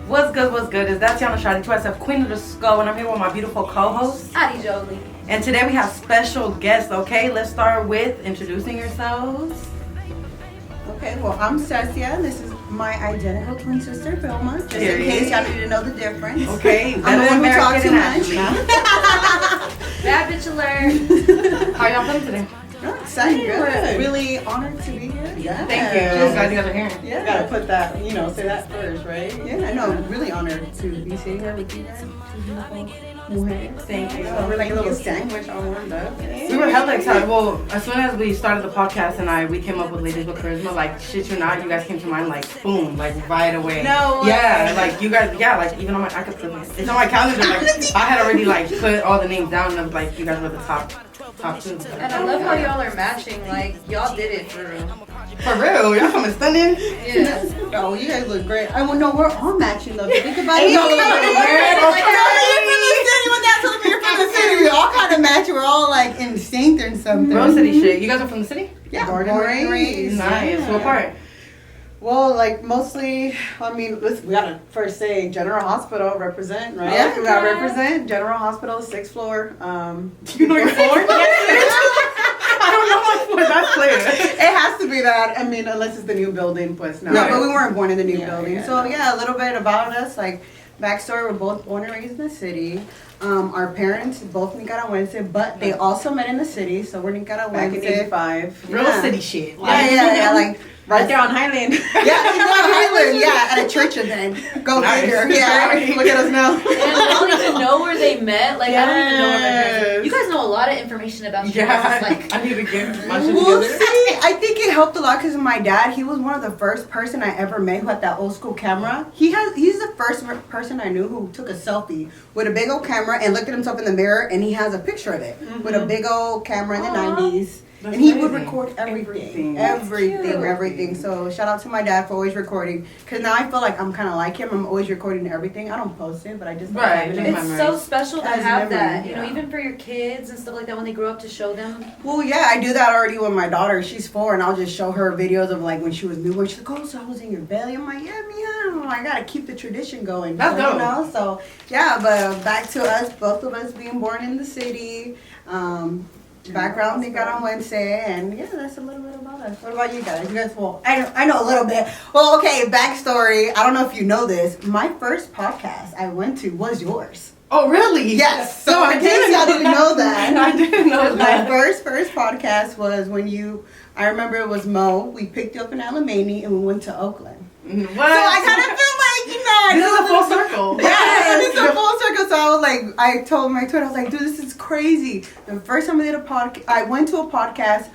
What's good? Is that Tiana Shadi to myself, Queen of the Skull, and I'm here with my beautiful co-host, Adi Jolie. And today we have special guests, okay? Let's start with introducing yourselves. Okay, well, I'm Cecia, and this is my identical twin sister, Vilma, just in case y'all need to know the difference. Okay, I'm the one who talks too much. Bad bitch alert. How y'all feeling today? I'm excited. We're really honored to be here. Yeah. Thank you. Glad you guys are here. Yeah. Gotta put that, say that first, right? Yeah, I know. Really honored to be sitting here with you guys. Thank you. So we're like a little sandwich all warmed up. We were hella excited. Well, as soon as we started the podcast and we came up with Ladies with Charisma, like, shit you not, you guys came to mind, like, boom, like, right away. No way. Yeah, like, you guys, like, even on I could put it. It's on my calendar, like, I had already, like, put all the names down and, like, you guys were the top two. And I love how y'all are matching. Like, y'all did it for real. For real, y'all coming stunning. Yeah. Oh, you guys look great. I well, no, we're all matching though. Think about it. You're from the city. We all kind of match. We're all like in sync or something. Real city shit. You guys are from the city? Yeah, born and raised. Nice. Yeah. What part? Well, like mostly, we gotta first say General Hospital represent, right? Yeah. We gotta represent General Hospital, 6th floor. Do you know your floor? I don't know my floor. That's clear. It has to be that. Unless it's the new building, pues no. No, but we weren't born in the new building. Yeah. So yeah, a little bit about us. Like backstory: we're both born and raised in the city. Our parents both Nicaraguense, but they also met in the city. So we're Nicaraguense. Back in '85. Real city shit. Yeah, like. Right there on Highland. Yeah, Highland. Yeah, at a church event. Go figure. Yeah, look at us now. And I don't even know where they met. Like, I don't even know where they met. Yes. You guys know a lot of information about you. Yeah, Like, I need to get my shit We'll together. see. I think it helped a lot because my dad, he was one of the first person I ever met who had that old school camera. He's the first person I knew who took a selfie with a big old camera and looked at himself in the mirror, and he has a picture of it with a big old camera in the 90s. That's and he would amazing. record everything. Everything. Everything. So shout out to my dad for always recording. Because now I feel like I'm kind of like him. I'm always recording everything. I don't post it, but I just Right. have it. it's so special to As have memory, that. You know, yeah. even for your kids and stuff like that when they grow up to show them. Well, yeah, I do that already with my daughter. She's 4, and I'll just show her videos of like when she was newborn. She's like, "Oh, so I was in your belly." I'm like, "Yeah, meow." I gotta keep the tradition going. That's so, dope. You know, so yeah. But back to us, both of us being born in the city. Background Nicaraguense, and yeah, that's a little bit about us. What about you guys? You guys, well, I know a little bit. Well, okay, backstory. I don't know if you know this. My first podcast I went to was yours. Oh, really? Yes. So I guess y'all didn't know that. I didn't know My that. first podcast was when I remember it was Mo. We picked you up in Alamany and we went to Oakland. What? So I kind of feel like, I This know is a full circle. Yeah, it's a full circle. So I was like, I told my twin, I was like, dude, this is crazy. The first time I did a podcast, I went to a podcast,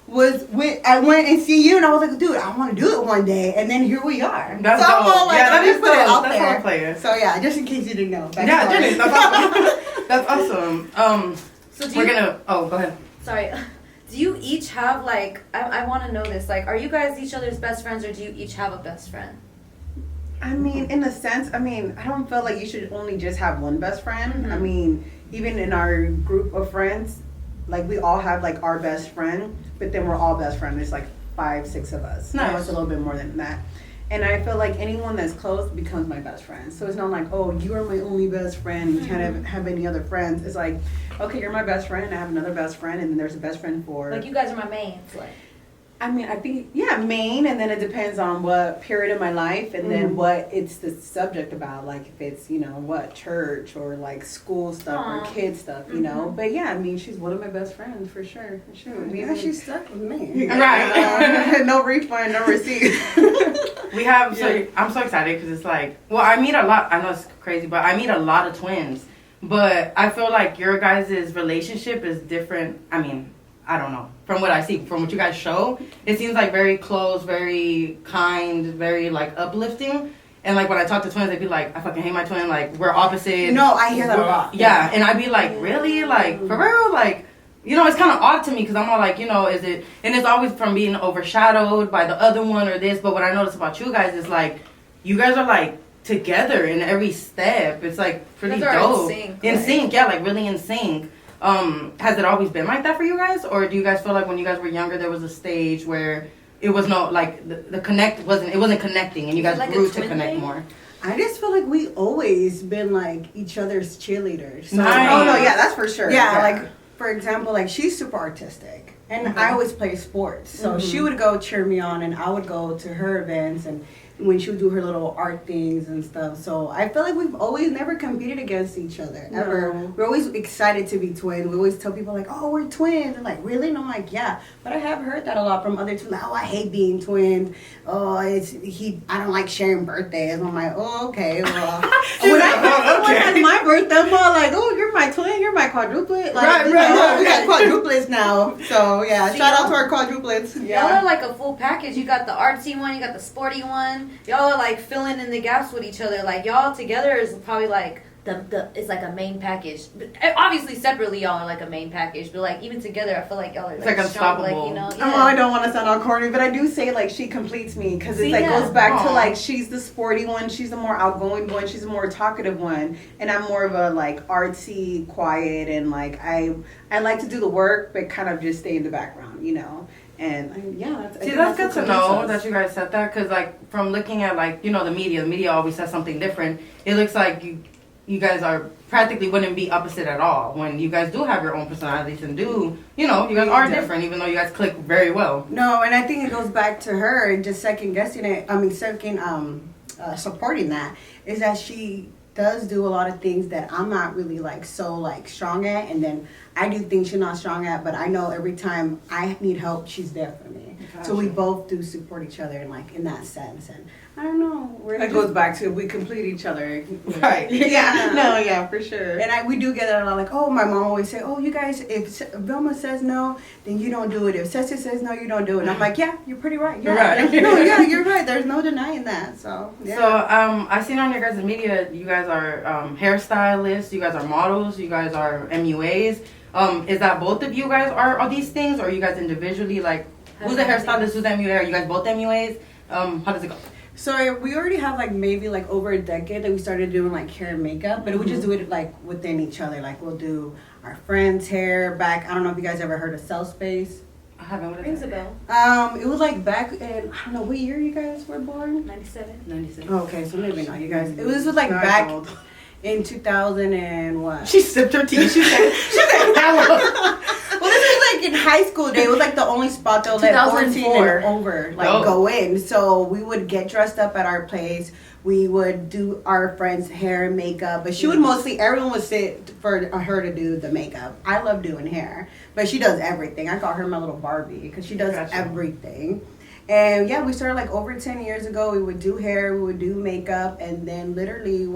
I went and see you, and I was like, dude, I want to do it one day. And then here we are. That's so dope. I'm all like, Yeah, that I'm is just put it dope. out That's there. all player. So yeah, just in case you didn't know. Yeah, I did. That's awesome. That's awesome. So do We're you, gonna. Oh, go ahead. Sorry. Do you each have, like, I want to know this. Like, are you guys each other's best friends, or do you each have a best friend? In a sense, I don't feel like you should only just have one best friend. Mhm. Even in our group of friends, like we all have like our best friend, but then we're all best friends. There's like 5, 6 of us. Nice. No, it's a little bit more than that. And I feel like anyone that's close becomes my best friend. So it's not like, oh, you are my only best friend. You can't have any other friends. It's like, okay, you're my best friend. I have another best friend, and then there's a best friend for. Like, you guys are my mains. Like, I think, main, and then it depends on what period of my life, and then what it's the subject about, like if it's, what, church, or like school stuff, or kid stuff, you know, but yeah, she's one of my best friends, for sure. Yeah, she's stuck with me. Right. No refund, no receipt. We have, I'm so excited because it's like, well, I meet a lot, I know it's crazy, but I meet a lot of twins, but I feel like your guys' relationship is different. I don't know. From what I see, from what you guys show, it seems like very close, very kind, very like uplifting. And like when I talk to twins, they'd be like, I fucking hate my twin, like we're opposite. No, I hear that a lot. Yeah, and I'd be like, really? Like, for real? Like, it's kind of odd to me because I'm all like, is it, and it's always from being overshadowed by the other one or this, but what I notice about you guys is like, you guys are like together in every step. It's like pretty dope. In sync, yeah, like really in sync. Has it always been like that for you guys, or do you guys feel like when you guys were younger there was a stage where it was no like the connect wasn't connecting and you guys like grew to connect more? I just feel like we always been like each other's cheerleaders. So, Nice. Oh no, yeah, that's for sure. yeah, like for example, like she's super artistic, and I always play sports. So she would go cheer me on, and I would go to her events, and when she would do her little art things and stuff. So I feel like we've always never competed against each other ever. No. We're always excited to be twins. We always tell people like, "Oh, we're twins." And like, really? And I'm like, yeah. But I have heard that a lot from other twins. Like, oh, I hate being twins. Oh, I don't like sharing birthdays. And I'm like, oh, okay. Well, When it's my birthday, I'm all like, oh, you're my twin, you're my quadruplet. Like, right. you No, know, we got quadruplets now. So yeah, See, shout out to our quadruplets. Y'all are like a full package. You got the artsy one, you got the sporty one. Y'all are like filling in the gaps with each other. Like y'all together is probably like the it's like a main package. But obviously separately y'all are like a main package, but like even together I feel like y'all are like strong, like, you know. Oh, I don't want to sound all corny, but I do say like she completes me because it like goes back to like she's the sporty one, she's the more outgoing one, she's the more talkative one, and I'm more of a like artsy, quiet, and like I like to do the work but kind of just stay in the background, you know. And yeah, that's good to know that you guys said that, because like from looking at like, you know, the media always says something different. It looks like you guys are practically wouldn't be opposite at all when you guys do have your own personalities and do, you know, you guys are different even though you guys click very well. No, and I think it goes back to her and just second guessing it. I mean, supporting that is that she does do a lot of things that I'm not really like so like strong at, and then I do things she's not strong at, but I know every time I need help, she's there for me. Gotcha. So we both do support each other in like in that sense, and I don't know. That goes back to we complete each other. Right. Yeah. No, yeah, for sure. And we do get that a lot. Like, oh, my mom always say, oh, you guys, if Vilma says no, then you don't do it. If Ceci says no, you don't do it. And I'm like, yeah, you're pretty right. You're right. No, yeah, you're right. There's no denying that. So, yeah. So, I seen on your guys' media, you guys are hairstylists, you guys are models, you guys are MUAs. Is that both of you guys are these things, or are you guys individually, like, who's the hairstylist, who's the MUA? Are you guys both MUAs? How does it go? So we already have like maybe like over a decade that we started doing like hair and makeup, but we just do it like within each other. Like we'll do our friends' hair back. I don't know if you guys ever heard of Cell Space. I haven't. What Rings is a it? bell. It was like back in, I don't know what year you guys were born. 97. 96. Oh, okay, so maybe not you guys. It was like back in 2000 and what? She sipped her tea. She said, hello. Well, this was like in high school day. It was like the only spot they'll let 14 and over like go in. So we would get dressed up at our place. We would do our friends' hair and makeup, but she would everyone would sit for her to do the makeup. I love doing hair, but she does everything. I call her my little Barbie because she does everything. And yeah, we started like over 10 years ago. We would do hair, we would do makeup, and then literally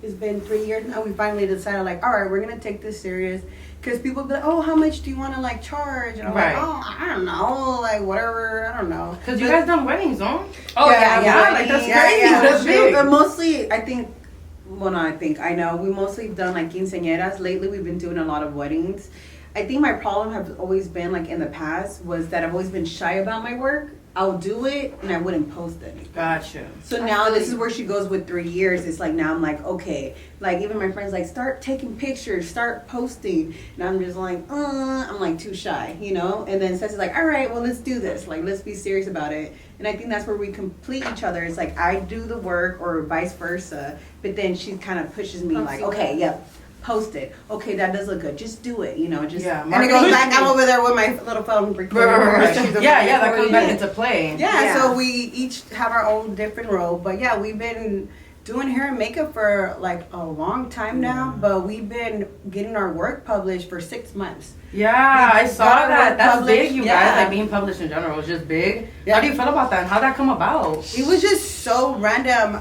it's been 3 years now. We finally decided like, all right, we're gonna take this serious. Because people be like, oh, how much do you want to like charge? And I'm like, oh, I don't know, like whatever, I don't know. Because you guys done weddings, huh? Oh yeah, like that's crazy. Yeah. That's big. But mostly, I know we mostly done like quinceañeras. Lately, we've been doing a lot of weddings. I think my problem has always been like in the past was that I've always been shy about my work. I'll do it and I wouldn't post anything. Gotcha. So now this is where she goes with 3 years. It's like now I'm like, okay, like even my friends like start taking pictures, start posting, and I'm just like, I'm like too shy, you know. And then Ceci's like, all right, well let's do this. Like let's be serious about it. And I think that's where we complete each other. It's like I do the work or vice versa, but then she kind of pushes me like, okay, yep. Post it. Okay, that does look good. Just do it. You know, just and it goes back. I'm over there with my little phone recording. Right. That comes back into play. Yeah, so we each have our own different role. But yeah, we've been doing hair and makeup for like a long time now. But we've been getting our work published for 6 months. Yeah, I saw that. That's big, you guys. Like being published in general is just big. Yeah. How do you feel about that? And how'd that come about? It was just so random.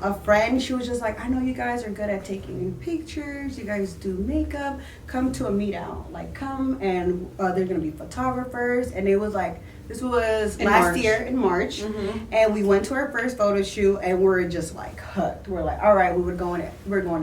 A friend, she was just like, I know you guys are good at taking pictures. You guys do makeup. Come to a meet out. Like, come and there's going to be photographers. And it was like, this was last year in March. Mm-hmm. And we went to our first photo shoot and we're just like hooked. We're like, all right, we're going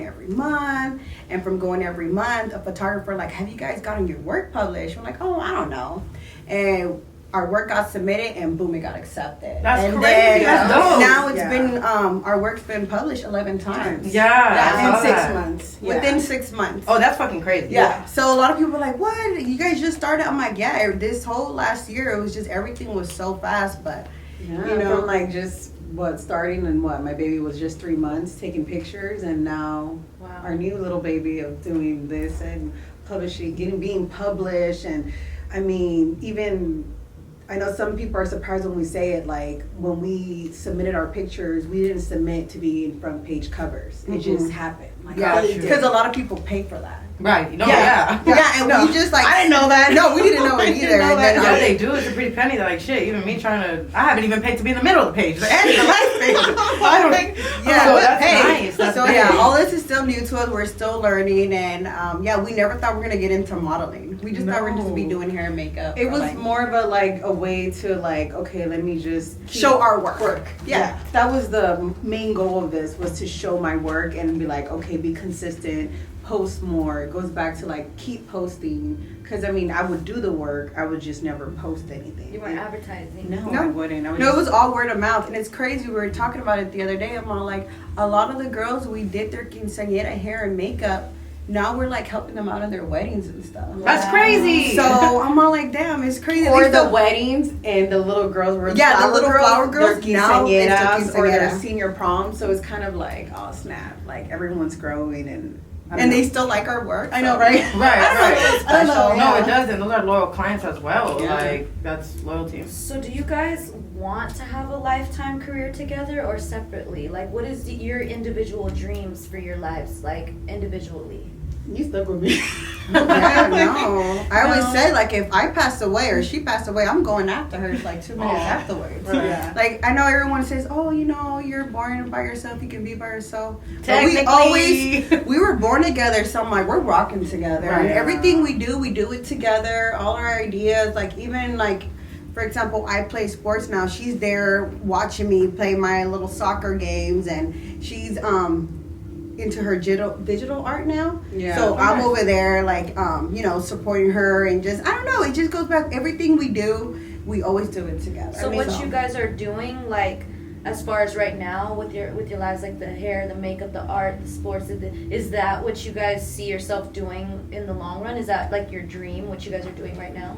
every month. And from going every month, a photographer like, have you guys gotten your work published? We're like, oh, I don't know. And our work got submitted and boom, it got accepted. That's and crazy. Then, That's dope. now it's been our work's been published 11 times. Yeah. In 6 months. Yeah. Within 6 months. Oh, that's fucking crazy. Yeah. So a lot of people are like, what? You guys just started? I'm like, yeah, this whole last year it was just everything was so fast, but you know, from like just starting in my baby was just 3 months taking pictures, and now Wow. our new little baby of doing this and publishing, being published. And I mean, even I know some people are surprised when we say it, like when we submitted our pictures, we didn't submit to be in front page covers. It just happened. Like, Yeah, Gotcha. because a lot of people pay for that. Right. No, Yeah, and No. we just like I didn't know that. No, we didn't know it I didn't either. know And that. then Yeah, I- they do. It's a pretty penny. They're like, shit, even me trying to, I haven't even paid to be in the middle of the page. The end, the last page. I don't think. Yeah, so but that's hey, nice. That's so big. yeah, all this is still new to us. We're still learning, and we never thought we were gonna get into modeling. We just thought we were just be No. doing hair and makeup. It for, was like, more of a way to okay, let me just show our work. Yeah, that was the main goal of this, was to show my work and be like, okay, be consistent, post more. It goes back to keep posting, because I mean, I would do the work, I would just never post anything. You weren't advertising. No, No. I wouldn't. I would No, it was all word of mouth, and it's crazy. We were talking about it the other day. I'm all like, a lot of the girls we did their quinceañera hair and makeup. Now we're like helping them out on their weddings and stuff. That's crazy. So I'm all like, damn, it's crazy. or They the still- weddings, and the little girls were Yeah, the little flower girls, their now it's their quinceañeras or their quinceañera. senior prom. So it's kind of like, oh snap, like everyone's growing, and I don't and know. they still like our work. I know, so- right? Right, I don't know, right. it's special. No, yeah. it doesn't. Those are loyal clients as well. Yeah. Like, that's loyalty. So do you guys want to have a lifetime career together or separately? Like, what is your individual dreams for your lives, like individually? You stuck with me. Yeah, no. I always No. say, like, if I passed away or she passed away, I'm going after her like 2 minutes Aw. afterwards. Right. Yeah. Like, I know everyone says, oh, you're born by yourself, you can be by yourself. But Technically. we were born together, so I'm like, we're rocking together. Right. And everything we do it together. All our ideas, like, even like, for example, I play sports now. She's there watching me play my little soccer games, and she's into her digital art now. Yeah. So Okay. I'm over there, like, supporting her, and just, I don't know, it just goes back. Everything we do, we always do it together. So what you guys are doing, like, as far as right now with your lives, like the hair, the makeup, the art, the sports, is that what you guys see yourself doing in the long run? Is that like your dream, what you guys are doing right now?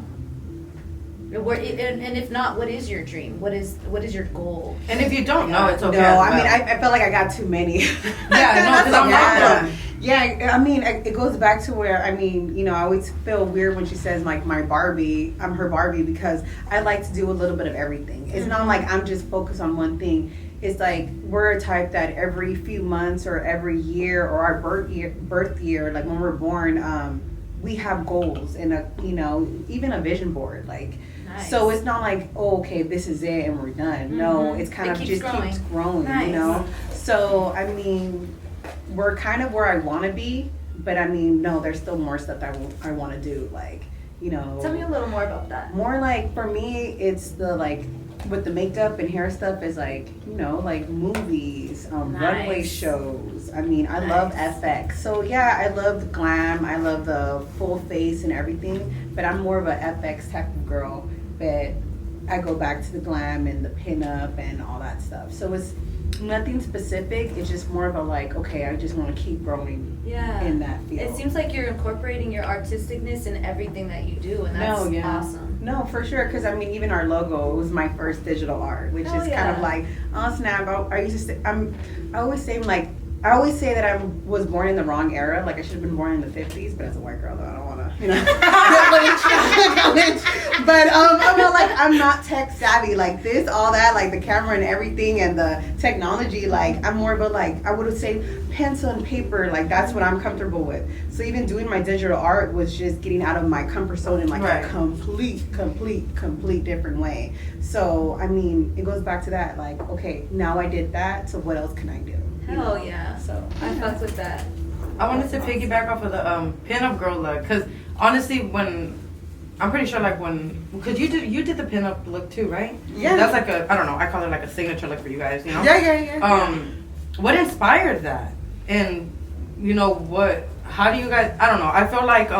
And if not, what is your dream? What is your goal? And if you don't know, it's okay. No, as I mean, well. I felt like I got too many. Yeah, no, because I'm Yeah. not. Yeah, I mean, it goes back to where, I mean, I always feel weird when she says, like, my Barbie, I'm her Barbie, because I like to do a little bit of everything. It's not like I'm just focused on one thing. It's like, we're a type that every few months or every year or our birth year, like when we're born, we have goals and even a vision board, like. Nice. So it's not like, oh, okay, this is it and we're done. No, it's kind It of keeps just growing. keeps growing, Nice. So, I mean, we're kind of where I want to be, but I mean, no, there's still more stuff that I want to do, like, Tell me a little more about that. more like, for me, it's the, like, with the makeup and hair stuff is like, like movies, runway Nice. shows. I mean, I love FX. So yeah, I love the glam. I love the full face and everything, but I'm more of a FX type of girl. But I go back to the glam and the pinup and all that stuff. So it's nothing specific. It's just more of a like, okay, I just want to keep growing Yeah. in that field. It seems like you're incorporating your artisticness in everything that you do, and that's awesome. No, for sure. Because I mean, even our logo was my first digital art, which Hell is kind of yeah. like, oh snap! I used to say, I always say I always say that I was born in the wrong era. Like I should have been born in the 50s, but as a white girl, though, I don't want to, get lynched. But I'm not like, I'm not tech savvy like this, all that, like the camera and everything and the technology. Like I'm more of a like, I would say pencil and paper. Like that's what I'm comfortable with. So even doing my digital art was just getting out of my comfort zone in like Right. a complete different way. So I mean, it goes back to that. Like, okay, now I did that. So what else can I do? Hell yeah. So I fuck with that. I wanted to piggyback off of the pinup girl look, because honestly, when I'm pretty sure, like because you did the pinup look too, right? Yeah. That's like I don't know, I call it like a signature look for you guys, you know? Yeah. What inspired that? And how do you guys? I don't know. I feel like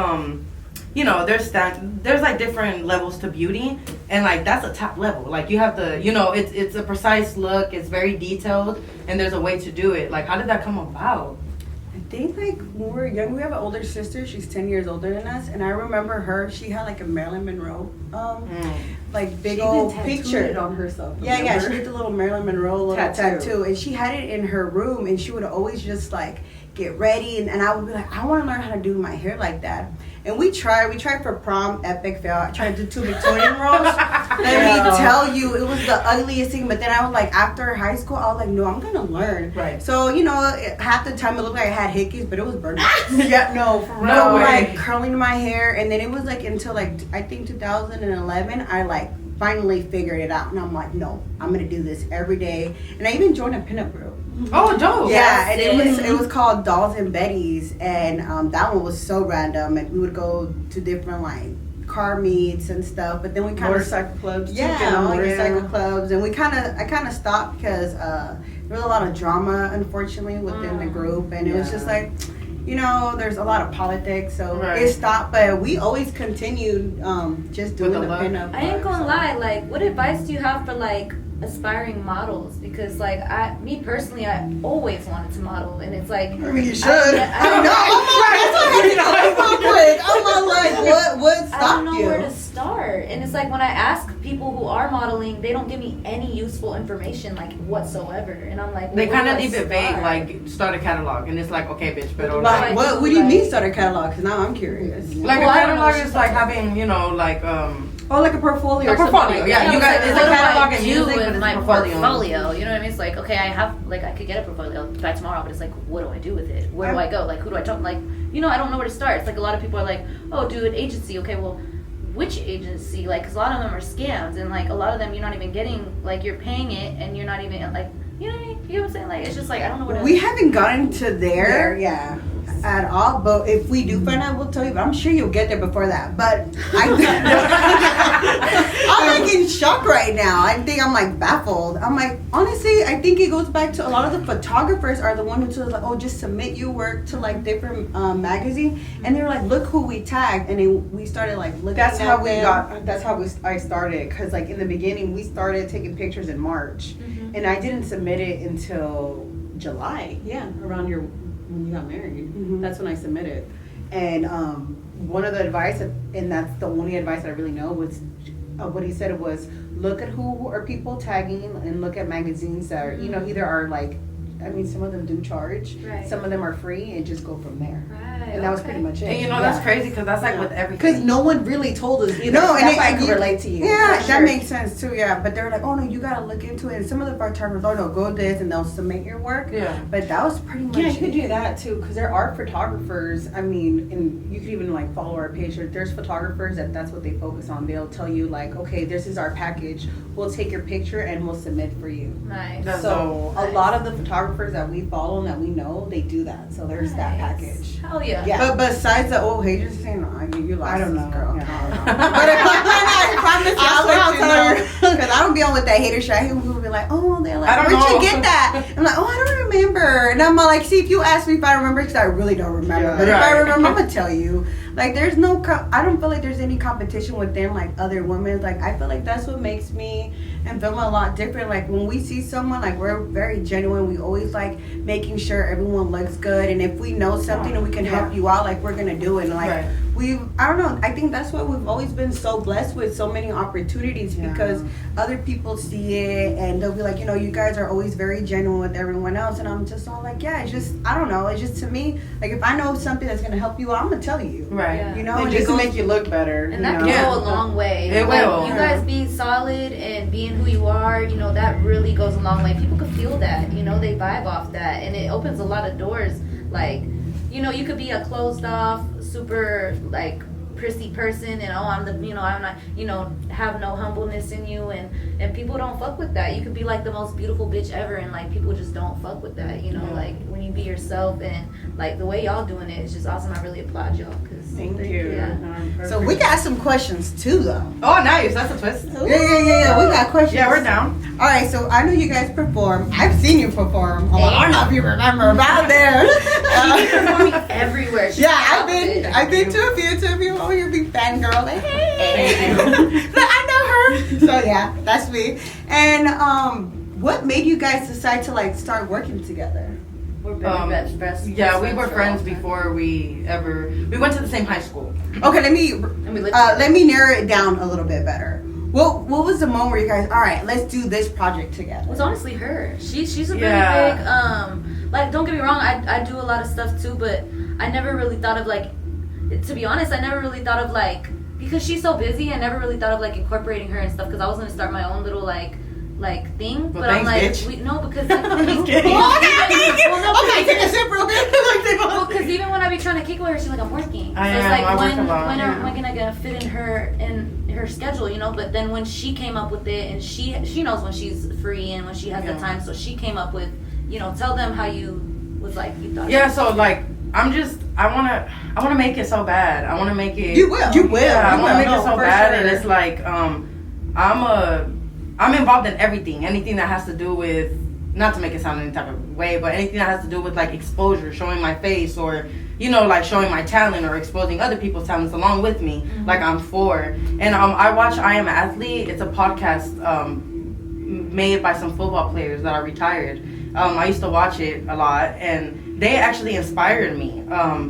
there's like different levels to beauty, and like that's a top level. Like you have the it's a precise look. It's very detailed, and there's a way to do it. Like how did that come about? I think like when we were young, we have an older sister. She's 10 years older than us, and I remember her. She had like a Marilyn Monroe, like big old picture on herself. Yeah, she did the little Marilyn Monroe little tattoo, and she had it in her room, and she would always just like get ready, and I would be like, I want to learn how to do my hair like that. And we tried for prom, epic fail. I tried to do 2 Victorian rolls. Let me tell you, it was the ugliest thing. But then I was like, after high school, I was like, no, I'm gonna learn. Right. So half the time it looked like I had hickeys, but it was burning. Yeah, no, for real. No, like curling my hair, and then it was like until like I think 2011, I like finally figured it out, and I'm like, no, I'm gonna do this every day. And I even joined a pinup group. Oh, dope. Yeah, and it was called Dolls and Betties, and that one was so random, and we would go to different like car meets and stuff, but then we kind of motorcycle clubs. Motorcycle clubs, and I kind of stopped because there was a lot of drama, unfortunately, within the group, and it was just like, there's a lot of politics, so it stopped. But we always continued just doing the pinup. I ain't gonna lie, like, what advice do you have for like aspiring models? Because like me personally, I always wanted to model, and it's like, I mean, you should. I know. I'm like, what stopped you? I don't know where to start, and it's like when I ask people who are modeling, they don't give me any useful information like whatsoever, and I'm like, they kind of leave it vague, like start a catalog, and it's like, okay, bitch, but like, what do you mean start a catalog? Because now I'm curious. Like a catalog is like having, like like a portfolio. A portfolio, yeah. You guys, it's a catalog and music, but it's my a portfolio. You know what I mean? It's like, okay, I have, like, I could get a portfolio by tomorrow, but it's like, what do I do with it? Where do I go? Like, who do I talk? Like, I don't know where to start. It's like a lot of people are like, oh, do an agency. Okay, well, which agency? Like, because a lot of them are scams, and like a lot of them you're not even getting, like, you're paying it, and you're not even like, you know what I mean? You know what I'm saying? Like, it's just like, I don't know what. We haven't gotten to there. Yeah. At all, but if we do find out, we'll tell you. But I'm sure you'll get there before that. But I'm like in shock right now. I think I'm like baffled. I'm like, honestly, I think it goes back to a lot of the photographers are the one who told us like, oh, just submit your work to like different magazines, and they're like, look who we tagged, and then we started like looking. That's how I started, because like in the beginning we started taking pictures in March, and I didn't submit it until July. Yeah, around when you got married. That's when I submitted. And one of the advice, and that's the only advice I really know, was what he said was, look at who are people tagging, and look at magazines that are, either are like, I mean, some of them do charge, some of them are free, and just go from there. And that was pretty much it. And that's crazy, because that's like with everything. Because no one really told us either. No, and that's why I can relate to you. Yeah, that makes sense too. Yeah, but they're like, oh no, you gotta look into it. And some of the photographers, oh no, go this, and they'll submit your work. Yeah, but that was pretty much. Yeah, you could do that too, because there are photographers. I mean, and you could even like follow our page. There's photographers that's what they focus on. They'll tell you like, okay, this is our package. We'll take your picture and we'll submit for you. Nice. So a lot of the photographers that we follow and that we know, they do that. So there's that package. Hell yeah. But besides the old haters saying, no, you lost. I don't know, girl. yeah. But if I promise you, I'll tell you. Because I don't be on with that hater shit. I hear people be like, oh, they're like, where'd you get that? I'm like, oh, I don't remember. And I'm like, see, if you ask me if I remember, because I really don't remember. Yeah, but if I remember, I'm going to tell you. Like, there's no, I don't feel like there's any competition within, like, other women. Like, I feel like that's what makes me and Vilma a lot different. Like, when we see someone, like, we're very genuine. We always, like, making sure everyone looks good. And if we know something and we can help you out, like, we're going to do it. And, like, I don't know, I think that's why we've always been so blessed with so many opportunities, because other people see it and they'll be like, you guys are always very genuine with everyone else. And I'm just all like, yeah, it's just, I don't know, it's just, to me, like, if I know something that's going to help you out, I'm going to tell you. Right. Yeah. And just to make you look better. And that can go a long way. It will. You guys being solid and being who you are, that really goes a long way. People can feel that, they vibe off that. And it opens a lot of doors. Like, you could be a closed off, super, like, prissy person, and I'm not, have no humbleness in you, and people don't fuck with that. You could be like the most beautiful bitch ever, and like people just don't fuck with that. Like when you be yourself, and like the way y'all doing it is just awesome. I really applaud y'all. Thank you. Yeah. So we got some questions too, though. Oh, nice. That's a twist. Yeah. We got questions. Yeah, we're down. All right, so I know you guys perform. I've seen you perform. I don't know if you remember about there. She's performing everywhere. I've been to a few. Oh, you're a big fangirl. Like, hey. I know her. So yeah, that's me. And what made you guys decide to like start working together? We're best Yeah, we were for friends all time. before we went to the same high school. Okay, And we lived let me narrow it down a little bit better. What was the moment where you guys, all right, let's do this project together? It was honestly her. She's a really Yeah. big like, don't get me wrong, I do a lot of stuff too, but I never really thought of like, to be honest, I never really thought of like, because she's so busy, I never really thought of like incorporating her and stuff, because I was gonna start my own little like thing, Well, but I'm thanks, like, bitch. no, because Just kidding. Okay, take a sip real quick. because even when I be trying to kick with her, she's like, I'm working. I so it's am, like, I work when a lot. am I gonna fit in her schedule, you know? But then when she came up with it, and she knows when she's free and when she has the time, so she came up with, you know, tell them how you was like, you thought. Yeah, so like I wanna make it so bad. I wanna make it. You will. Yeah, I wanna make it so for bad, sure. and it's like I'm involved in anything that has to do with, not to make it sound any type of way, but anything that has to do with like exposure, showing my face, or you know, like showing my talent or exposing other people's talents along with me. Mm-hmm. Like I'm for, and I watch I Am an Athlete. It's a podcast made by some football players that are retired. I used to watch it a lot, and they actually inspired me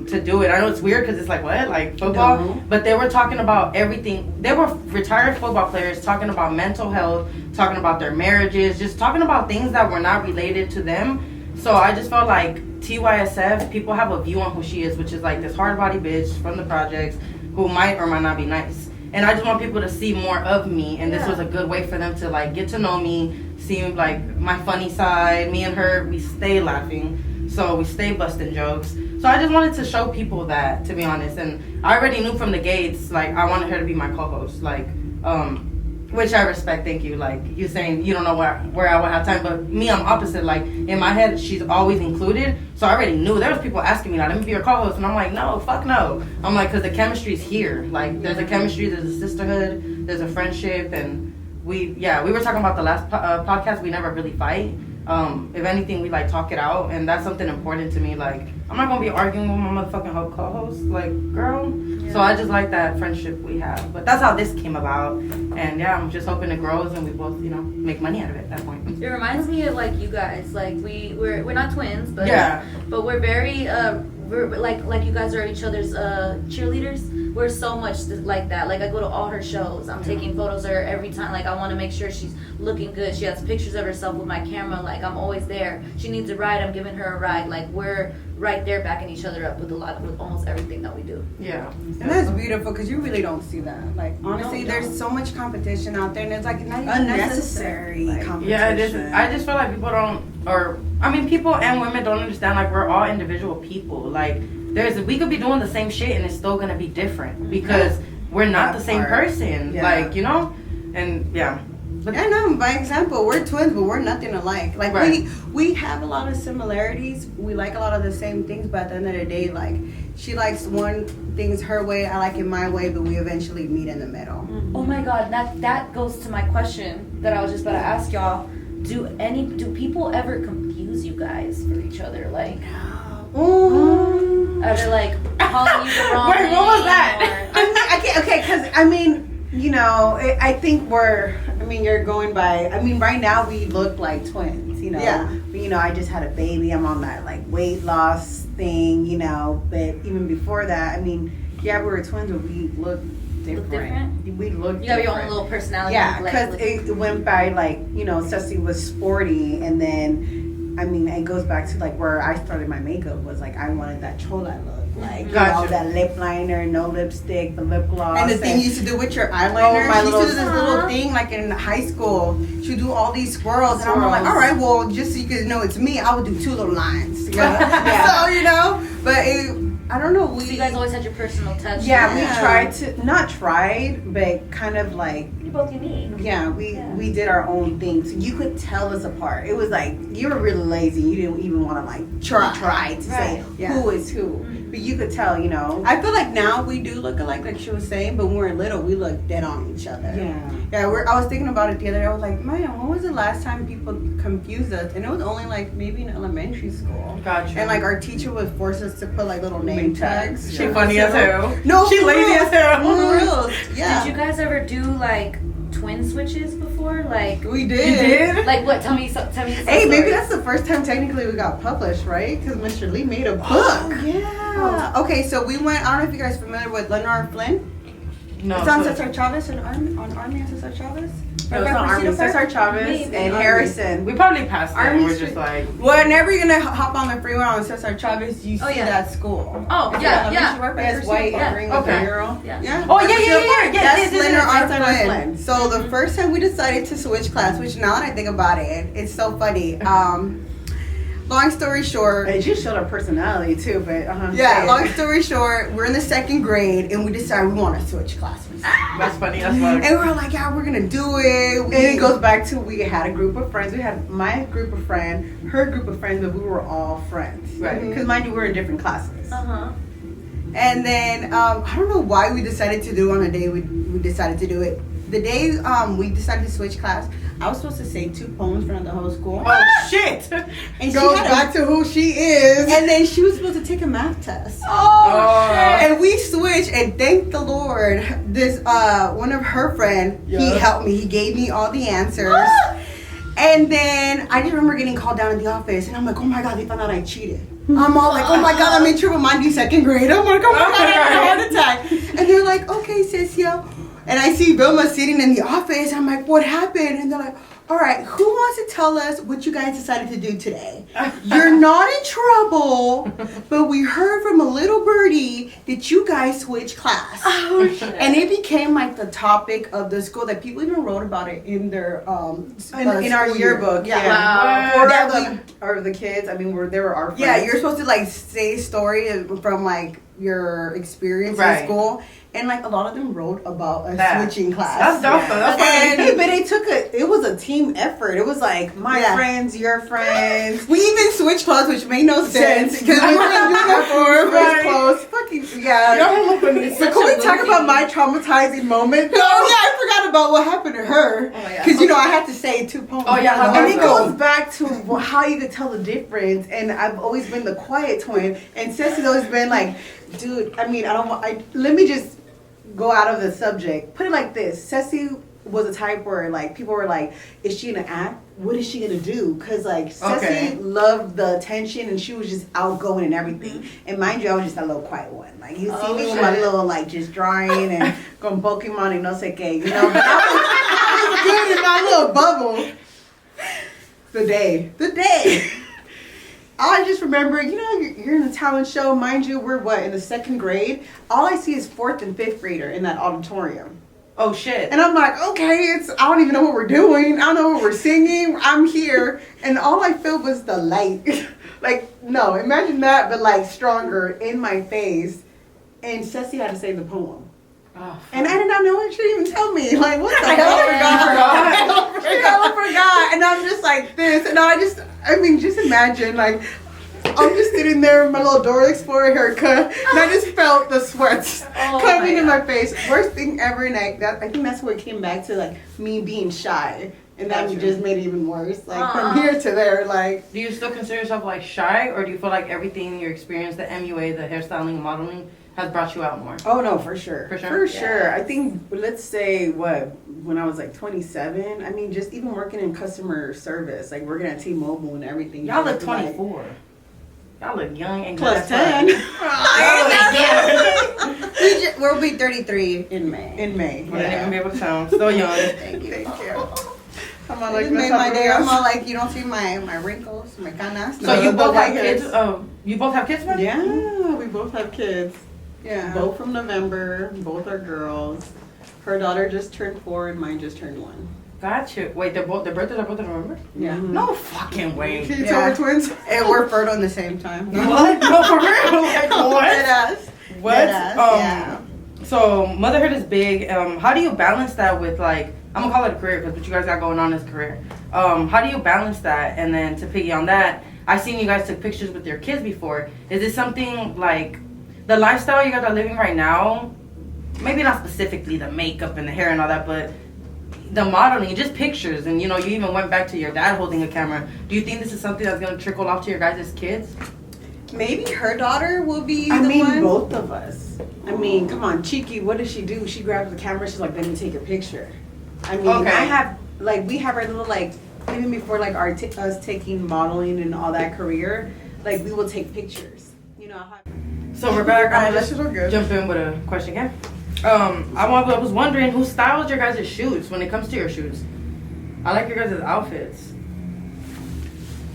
to do it. I know it's weird because it's like, what? Like football? No. But they were talking about everything. They were retired football players talking about mental health, talking about their marriages, just talking about things that were not related to them. So I just felt like TYSF, people have a view on who she is, which is like this hard body bitch from the projects who might or might not be nice. And I just want people to see more of me, and this was a good way for them to like get to know me, see like my funny side. Me and her, we stay laughing, so we stay busting jokes. So I just wanted to show people that, to be honest. And I already knew from the gates, like I wanted her to be my co-host, like which I respect. Thank you. Like you saying you don't know where I would have time, but me, I'm opposite. Like in my head, she's always included. So I already knew. There was people asking me, like, let me be your co-host, and I'm like, no, fuck no. I'm like, because the chemistry's here. Like there's a chemistry, there's a sisterhood, there's a friendship, and we were talking about the last podcast. We never really fight. If anything, we like talk it out, and that's something important to me. Like I'm not gonna be arguing with my motherfucking co-host, like girl. So I just like that friendship we have. But that's how this came about, and I'm just hoping it grows and we both, you know, make money out of it at that point. It reminds me of like you guys, like we're not twins, but but we're very we're like you guys are each other's cheerleaders. We're so much like that. Like I go to all her shows. I'm taking photos of her every time. Like I want to make sure she's looking good. She has pictures of herself with my camera. Like I'm always there. She needs a ride. I'm giving her a ride. Like we're right there backing each other up with almost everything that we do. Yeah. And that's beautiful because you really don't see that. Like honestly, there's so much competition out there, and it's like not even unnecessary competition. Yeah, it is. I just feel like people don't, people and women don't understand. Like we're all individual people. Like we could be doing the same shit and it's still gonna be different because we're not the same person. Yeah. Like you know, and But yeah, no, by example, we're twins, but we're nothing alike. Like, we have a lot of similarities. We like a lot of the same things, but at the end of the day, like, she likes one things her way, I like it my way, but we eventually meet in the middle. Mm-hmm. Oh my God, that goes to my question that I was just about to ask y'all. Do people ever confuse you guys for each other? Like, are they like calling you the wrong name? What was that? I think you're going by, right now we look like twins, you know. Yeah. But, I just had a baby. I'm on that, like, weight loss thing, but even before that, we were twins, but we look different. We look different. You have your own little personality. Yeah, because it went by, like, Ceci was sporty, and then, it goes back to, like, where I started my makeup was, like, I wanted that chola look. Like, that lip liner, no lipstick, the lip gloss. And the thing you used to do with your eyeliner. She used to do this little thing, like, in high school. She would do all these swirls. And I'm like, all right, well, just so you guys know it's me, I would do 2 little lines. So, but I don't know. So you guys always had your personal touch. Yeah, we tried, but kind of like. You're both unique. Yeah, we did our own thing. So you could tell us apart. It was like, you were really lazy. You didn't even want to, like, try to say who is who. Mm-hmm. But you could tell, I feel like now we do look alike, like she was saying, but when we were little, we looked dead on each other. Yeah, I was thinking about it the other day. I was like, man, when was the last time people confused us? And it was only, like, maybe in elementary school. Gotcha. And, like, our teacher would force us to put, like, little name tags. She funny as hell. No, she lazy as hell. For real. Yeah. Did you guys ever do, like, twin switches before? Like, We You did. did? like what? Tell me some Hey, stories. maybe that's the first time technically we got published, right? Because Mr. Lee made a book. Oh, yeah. Okay, so we went, I don't know if you guys are familiar with Lenore Flynn. No. It's on so- Cesar Chavez and on Army and Cesar Chavez. It was on Army, Cesar Chavez, Maybe. and Harrison. we probably passed it and Army we're Street. just like, Whenever you're gonna hop on the freeway on Cesar Chavez, you Oh, see yeah. that school. Oh, It's yeah, an yeah. elementary work Yes, right white there. and green with Okay. the mural. Yeah. Yeah. oh, yeah. That's Leonard R. Leonard R. Flynn. So the first time we decided to switch class, which now that I think about it, it's so funny. Long story short, It just showed our personality too, but yeah, long story short, we're in the second grade and we decided we want to switch classes. That's funny. That's funny. And we were like, yeah, we're gonna do it. And it goes back to we had a group of friends. We had my group of friends, her group of friends, but we were all friends. Right. Because mind you, we were in different classes. Uh-huh. And then I don't know why we decided to do it on the day we decided to do it. The day we decided to switch class, I was supposed to say 2 poems in front of the whole school. Oh, shit. And It goes back to who she is. and then she was supposed to take a math test. Oh, shit. And we switched, and thank the Lord, this one of her friend, he Yeah. helped me. He gave me all the answers. And then I just remember getting called down in the office, and I'm like, oh my God, they found out I cheated. I'm all like, oh my God, I'm in trouble. Mind you, second grade. I'm like, oh my God, I had a heart attack. And they're like, okay, sis, yo. And I see Vilma sitting in the office. I'm like, what happened? And they're like, all right, who wants to tell us what you guys decided to do today? You're not in trouble, but we heard from a little birdie that you guys switched class. Oh, shit. And it became like the topic of the school that people even wrote about it in their in our school yearbook, year. Wow. Or That the kids. I mean, they were our friends. Yeah, you're supposed to like say a story from like your experience Right. in school, and like a lot of them wrote about us That. switching class. That's dope. though. That's funny. And- Hey, but it was a team effort. It was like my Yeah. friends, your friends. We even switched clothes, which made no sense Sense. because we were in uniform. Right. Clothes. Fucking yeah. So can we talk about my traumatizing moment? Oh yeah, I forgot about what happened to her. Oh, yeah. Because I had to say 2 poems. Oh, yeah, how And it Awesome. goes back to how you could tell the difference. And I've always been the quiet twin, and Ceci's always been like, dude. I mean, I don't want. Let me just go out of the subject. Put it like this: Ceci was a type where like people were like, "Is she gonna act? What is she gonna do?" Because like Ceci Okay. loved the attention, and she was just outgoing and everything. And mind you, I was just a little quiet one. Like you see Oh, me with my shit. little like just drawing and going Pokemon and no sé qué, you know. But I was good in my little bubble. The day. I just remember, you're in a talent show. Mind you, we're in the 2nd grade. All I see is 4th and 5th grader in that auditorium. Oh, shit. And I'm like, okay, I don't even know what we're doing. I don't know what we're singing. I'm here. And all I felt was the light. Like, no, imagine that, but like stronger in my face. And Ceci had to say the poem. Oh, And I did not know it. She didn't even tell me. Like, what the I hell? forgot. I forgot. And I'm just like this. And just imagine, like, I'm just sitting there with my little Dora Explorer haircut. And I just felt the sweats coming in my face. Worst thing ever. And I think that's what it came back to, like, me being shy. And that Gotcha. just made it even worse. Like, Aw. from here to there, like. Do you still consider yourself like shy, or do you feel like everything your experience, the MUA, the hairstyling, and modeling, has brought you out more? Oh no, for sure. For sure? For sure. I think let's say when I was like 27, I mean just even working in customer service, like working at T-Mobile and everything. Y'all look just like- 24. Y'all look young and Plus good as 10 fuck. Y'all look good. We'll be 33 in May. in May. I didn't even be able to tell. Still young. Thank you. Thank you. I'm all It like, just made my day. I'm all like, you don't see my wrinkles, my canas. So No, you the both have white kids? hairs. You both have kids, man? Yeah, we both have kids. Yeah. Both from November. Both are girls. Her daughter just turned 4 and mine just turned 1. Gotcha. Wait, their birthdays are both in November? Yeah. No fucking way. Can you Yeah. tell we're twins? And we're fertile at the same time. What? No, for real? Like, what? Deadass. What? Deadass, yeah. So motherhood is big. How do you balance that with like, I'm gonna call it a career because what you guys got going on is career. How do you balance that? And then to piggy on that, I seen you guys took pictures with your kids before. Is it something like the lifestyle you guys are living right now? Maybe not specifically the makeup and the hair and all that, but the modeling, just pictures, and you even went back to your dad holding a camera. Do you think this is something that's gonna trickle off to your guys' kids? Maybe her daughter will be I the mean, one. both of us. I mean, come on, Cheeky, what does she do? She grabs the camera, she's like, let me take a picture. I mean, Okay. I have, like, we have our little, like, even before, like, us taking modeling and all that career, like, we will take pictures. You know how... So Rebecca, I'm Let's just just good. jump in with a question again. I was wondering who styles your guys' shoots when it comes to your shoots. I like your guys' outfits.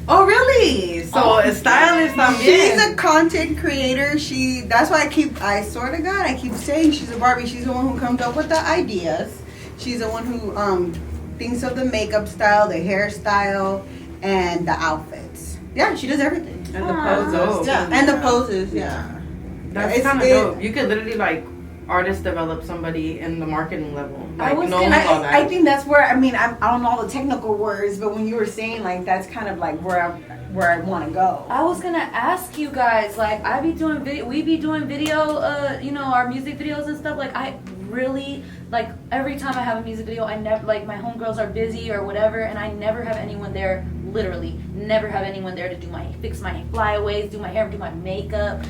Oh really? So a stylist también. She's a content creator. That's why I swear to God, I keep saying she's a Barbie. She's the one who comes up with the ideas. She's the one who thinks of the makeup style, the hairstyle, and the outfits. Yeah, she does everything. And the Aww. poses. Yeah, and the poses. Yeah. That's kind of dope. You could literally like artist develop somebody in the marketing level. Like I think that's where, I mean, I don't know all the technical words, but when you were saying, like, that's kind of like where I want to go. I was gonna ask you guys, like, we be doing video, you know, our music videos and stuff. Like, I really, like, every time I have a music video, I never, like, my homegirls are busy or whatever, and I never have anyone there, literally, never have anyone there to fix my flyaways, do my hair, do my makeup,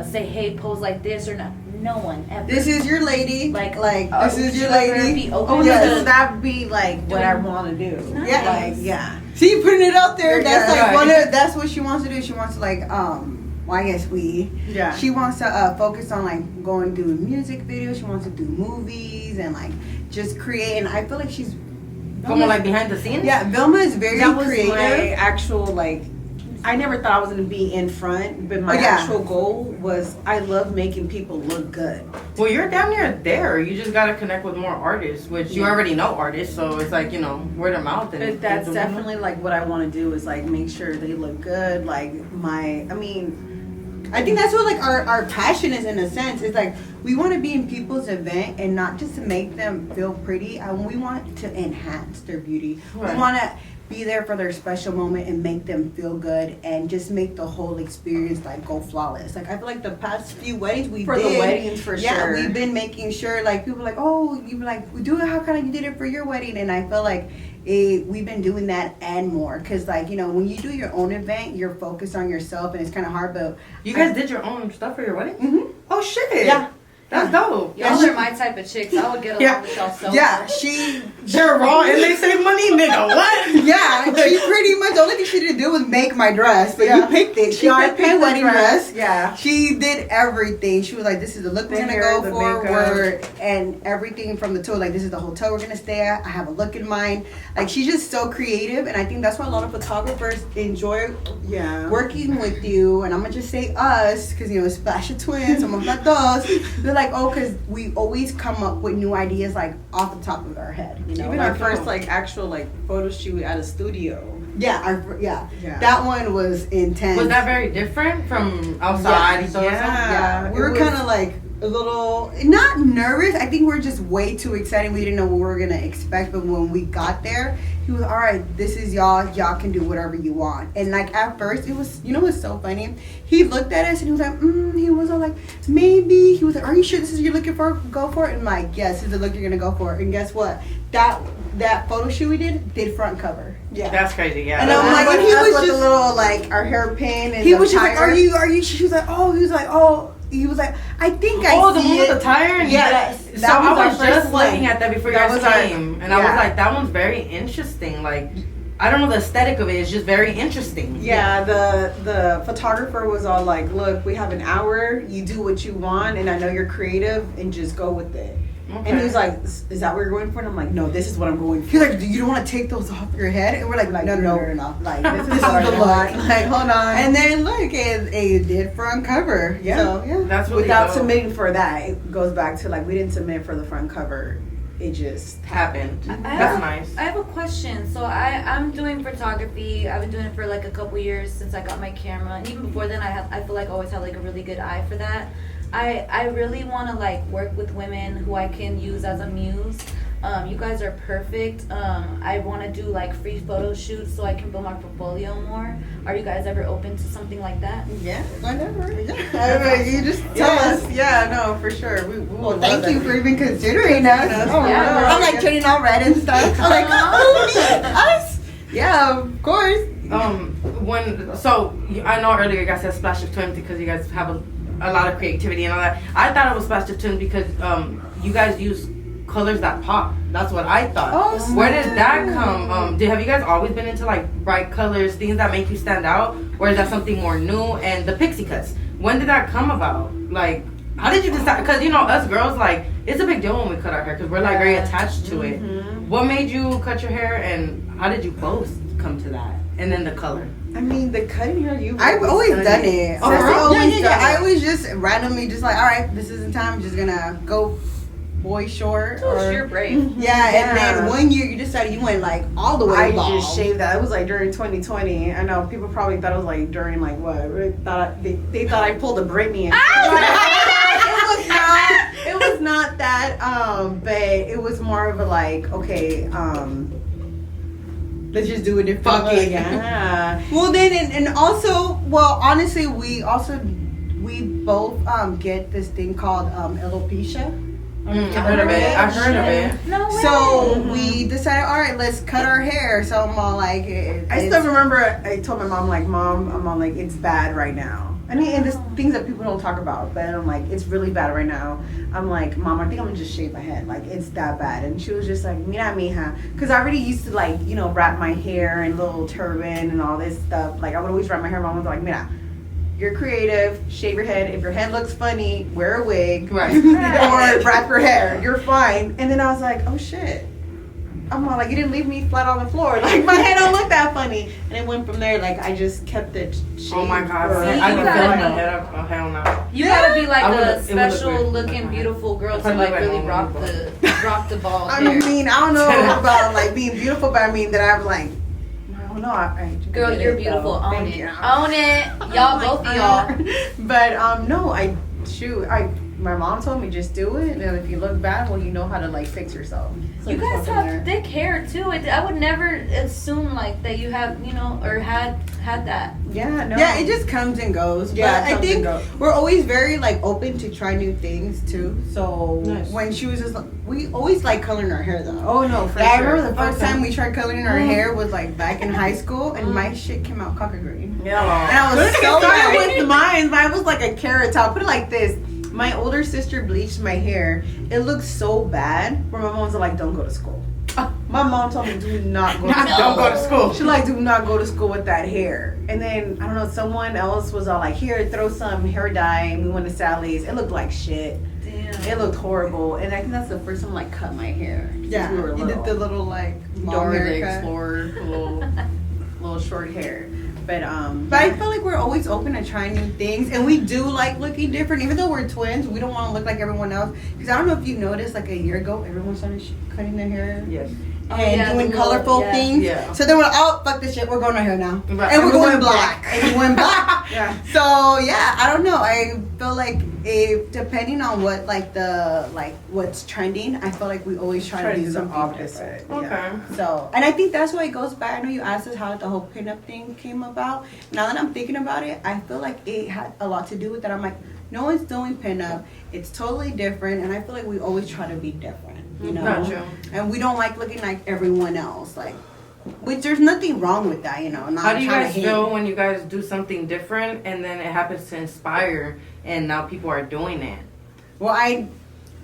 say, hey, pose like this or not. No one ever. This is your lady. Like this is your lady. Be open yes. to That would be like what I want to do. Nice. Yeah. Like, yeah. See, putting it out there. That's Yeah. like that's what she wants to do. She wants to like well, I guess Yeah. she wants to focus on like going doing music videos. She wants to do movies and like just create. And I feel like she's Como like behind the scenes? Yeah, Vilma is very That was creative. my actual, like, I never thought I was going to be in front, but my actual goal was I love making people look good. Well, you're down near there. You just gotta connect with more artists, which you already know artists, so it's like, you know, word of mouth. But that's definitely like what I want to do is like make sure they look good. Like I think that's what like our passion is in a sense. It's like we want to be in people's event and not just to make them feel pretty. We want to enhance their beauty. Right. We want to be there for their special moment and make them feel good and just make the whole experience like go flawless. Like I feel like the past few weddings we for did, the weddings for yeah, sure. we've been making sure like people are like, oh, you were like, we do it how kind of you did it for your wedding, and I feel like we've been doing that and more because like, you know, when you do your own event, you're focused on yourself and it's kind of hard. But you guys did your own stuff for your wedding? Mm-hmm. Oh shit! Yeah. That's dope. Y'all are my type of chicks. I would get along with y'all so much. They're raw and they save money, nigga. What? Yeah, she pretty much, the only thing she didn't do was make my dress, but you picked it. She picked my wedding dress. Yeah. She did everything. She was like, this is the look we're going to go the for, and everything from the tour. Like, this is the hotel we're going to stay at. I have a look in mind. Like, she's just so creative, and I think that's why a lot of photographers enjoy working with you. And I'm going to just say us, because, you know, it's Splash of Twins, somos las dos. They're like, oh, because we always come up with new ideas, like, off the top of our head. You know? Even our first, like, actual, like, photo shoot at a studio. Yeah, that one was intense. Was that very different from outside? Yeah. We were kind of like a little, not nervous. I think we were just way too excited. We didn't know what we were going to expect. But when we got there, he was, all right, this is y'all. Y'all can do whatever you want. And like at first, it was, you know what's so funny? He looked at us and he was like, he was all like, maybe. He was like, are you sure this is what you're looking for? Go for it. And I'm like, yes, this is the look you're going to go for. And guess what? That photo shoot we did front cover. Yeah. That's crazy, yeah. And I'm like, and he was just a little, like, our hairpin and he was just like, are you, she was like, oh, he was like, I think I see the one with the tire? Yes. So I was just looking at that before you guys was came. And I was like, that one's very interesting. Like, I don't know the aesthetic of it. It's just very interesting. Yeah, the photographer was all like, look, we have an hour. You do what you want. And I know you're creative and just go with it. Okay. And he was like, is that what you're going for? And I'm like, no, this is what I'm going for. He's like, you don't want to take those off your head? And we're like, no. Like, this is the look. Like, hold on. And then look, it did front cover. Yeah. So, yeah. That's really without dope. submitting for that. It goes back to like, we didn't submit for the front cover. It just happened. That's nice. I have a question. So I'm doing photography. I've been doing it for like a couple years since I got my camera. And even before then, I feel like I always had like a really good eye for that. I really want to like work with women who I can use as a muse. You guys are perfect. I want to do like free photo shoots so I can build my portfolio more. Are you guys ever open to something like that? Yeah, whatever. Yeah. You just tell us. Yeah, no, for sure. Well, thank you for even considering us. Yeah. I'm like turning all red and stuff. I'm like, oh, us? Yeah, of course. I know earlier you guys said Splash of Twins because you guys have a lot of creativity and all that. I thought it was Splash of Twins because you guys use colors that pop. That's what I thought. Oh, Where did that come? Have you guys always been into like bright colors, things that make you stand out, or is that something more new? And the pixie cuts, when did that come about? Like, how did you decide? Because you know, us girls, like, it's a big deal when we cut our hair because we're like very attached to it. What made you cut your hair, and how did you both come to that? And then the color. I mean, the cutting hair, I've always done it. Oh, really? I always just randomly just like, all right, this isn't time. I'm just gonna go boy short. Oh, you're brave. Yeah, and then 1 year you decided you went like all the way I bald. just shaved that. It was like during 2020. I know people probably thought it was like during like what? They thought I pulled a Britney. It was not that. But it was more of a like, okay, Let's just do it different. fuck it. Yeah. Well then, and also, well, honestly, we both get this thing called alopecia. I heard of it. I heard of it. No way. So we decided, all right, let's cut our hair. So I'm all like, I still remember I told my mom, like, Mom, I'm all like, it's bad right now. I mean, and there's things that people don't talk about, but I'm like, it's really bad right now. I'm like, Mom, I think I'm gonna just shave my head. Like, it's that bad. And she was just like, mira, mija. Because I already used to, like, you know, wrap my hair in little turban and all this stuff. Like, I would always wrap my hair. Mom was like, mira, you're creative, shave your head. If your head looks funny, wear a wig. Right. Or wrap your hair. You're fine. And then I was like, oh shit. I'm all like, you didn't leave me flat on the floor. Like, my hair don't look that funny. And it went from there. Like, I just kept it shaved. Oh my God. for- I you can gotta feel my know. head up. Oh, hell no. You gotta be like I would've- a it would've looked special weird. looking, beautiful girl to Probably like like really home rock people. rock the ball I hair. mean, I don't know about like being beautiful, but I mean that I'm like, I don't know. I Girl, get you're it, beautiful. though. Own Thank it. you. Own it. Y'all, both of y'all. But no, my mom told me just do it, and if you look bad, well, you know how to like fix yourself. So You just guys went from have there. thick hair too. I would never assume like that you have, you know, or had that. Yeah, no. Yeah, it just comes and goes. Yeah, But it I comes think and goes. we're always very like open to try new things too. So Nice. when she was just, we always like coloring our hair though. Oh no, for Yeah, sure. I remember the first Okay. time we tried coloring our hair was like back in high school, and my shit came out cocker green. Yeah. And I was Let's so get started mad. with mine. Mine was like a carrot top. Put it like this. My older sister bleached my hair. It looked so bad. Where my mom was like, "Don't go to school." My mom told me, "Do not go to school." Don't go to school. She like, "Do not go to school with that hair." And then I don't know, someone else was all like, "Here, throw some hair dye." And we went to Sally's. It looked like shit. Damn. It looked horrible. And I think that's the first time I like cut my hair. since Yeah, we were you little. did the little like mom Dora the haircut. Explorer, little short hair. But But I feel like we're always open to trying new things, and we do like looking different. Even though we're twins, we don't want to look like everyone else. Because I don't know if you noticed, like a year ago, everyone started cutting their hair Yes. Oh, and yeah, doing the little- colorful yeah. things. Yeah. So then we're like, oh fuck this shit, we're going our hair now, Right. and we're we going went black, black. and we went black. yeah. So yeah, I don't know. I feel like if depending on what what's trending, I feel like we always try to do the something opposite. different. Okay. So, and I think that's why it goes back. I know you asked us how the whole pinup thing came about. Now that I'm thinking about it, I feel like it had a lot to do with that. I'm like, no one's doing pinup. It's totally different, and I feel like we always try to be different, you know. Gotcha. And we don't like looking like everyone else. Like, which there's nothing wrong with that, you know. Not How do you trying guys to hate. feel when you guys do something different and then it happens to inspire and now people are doing it? Well, I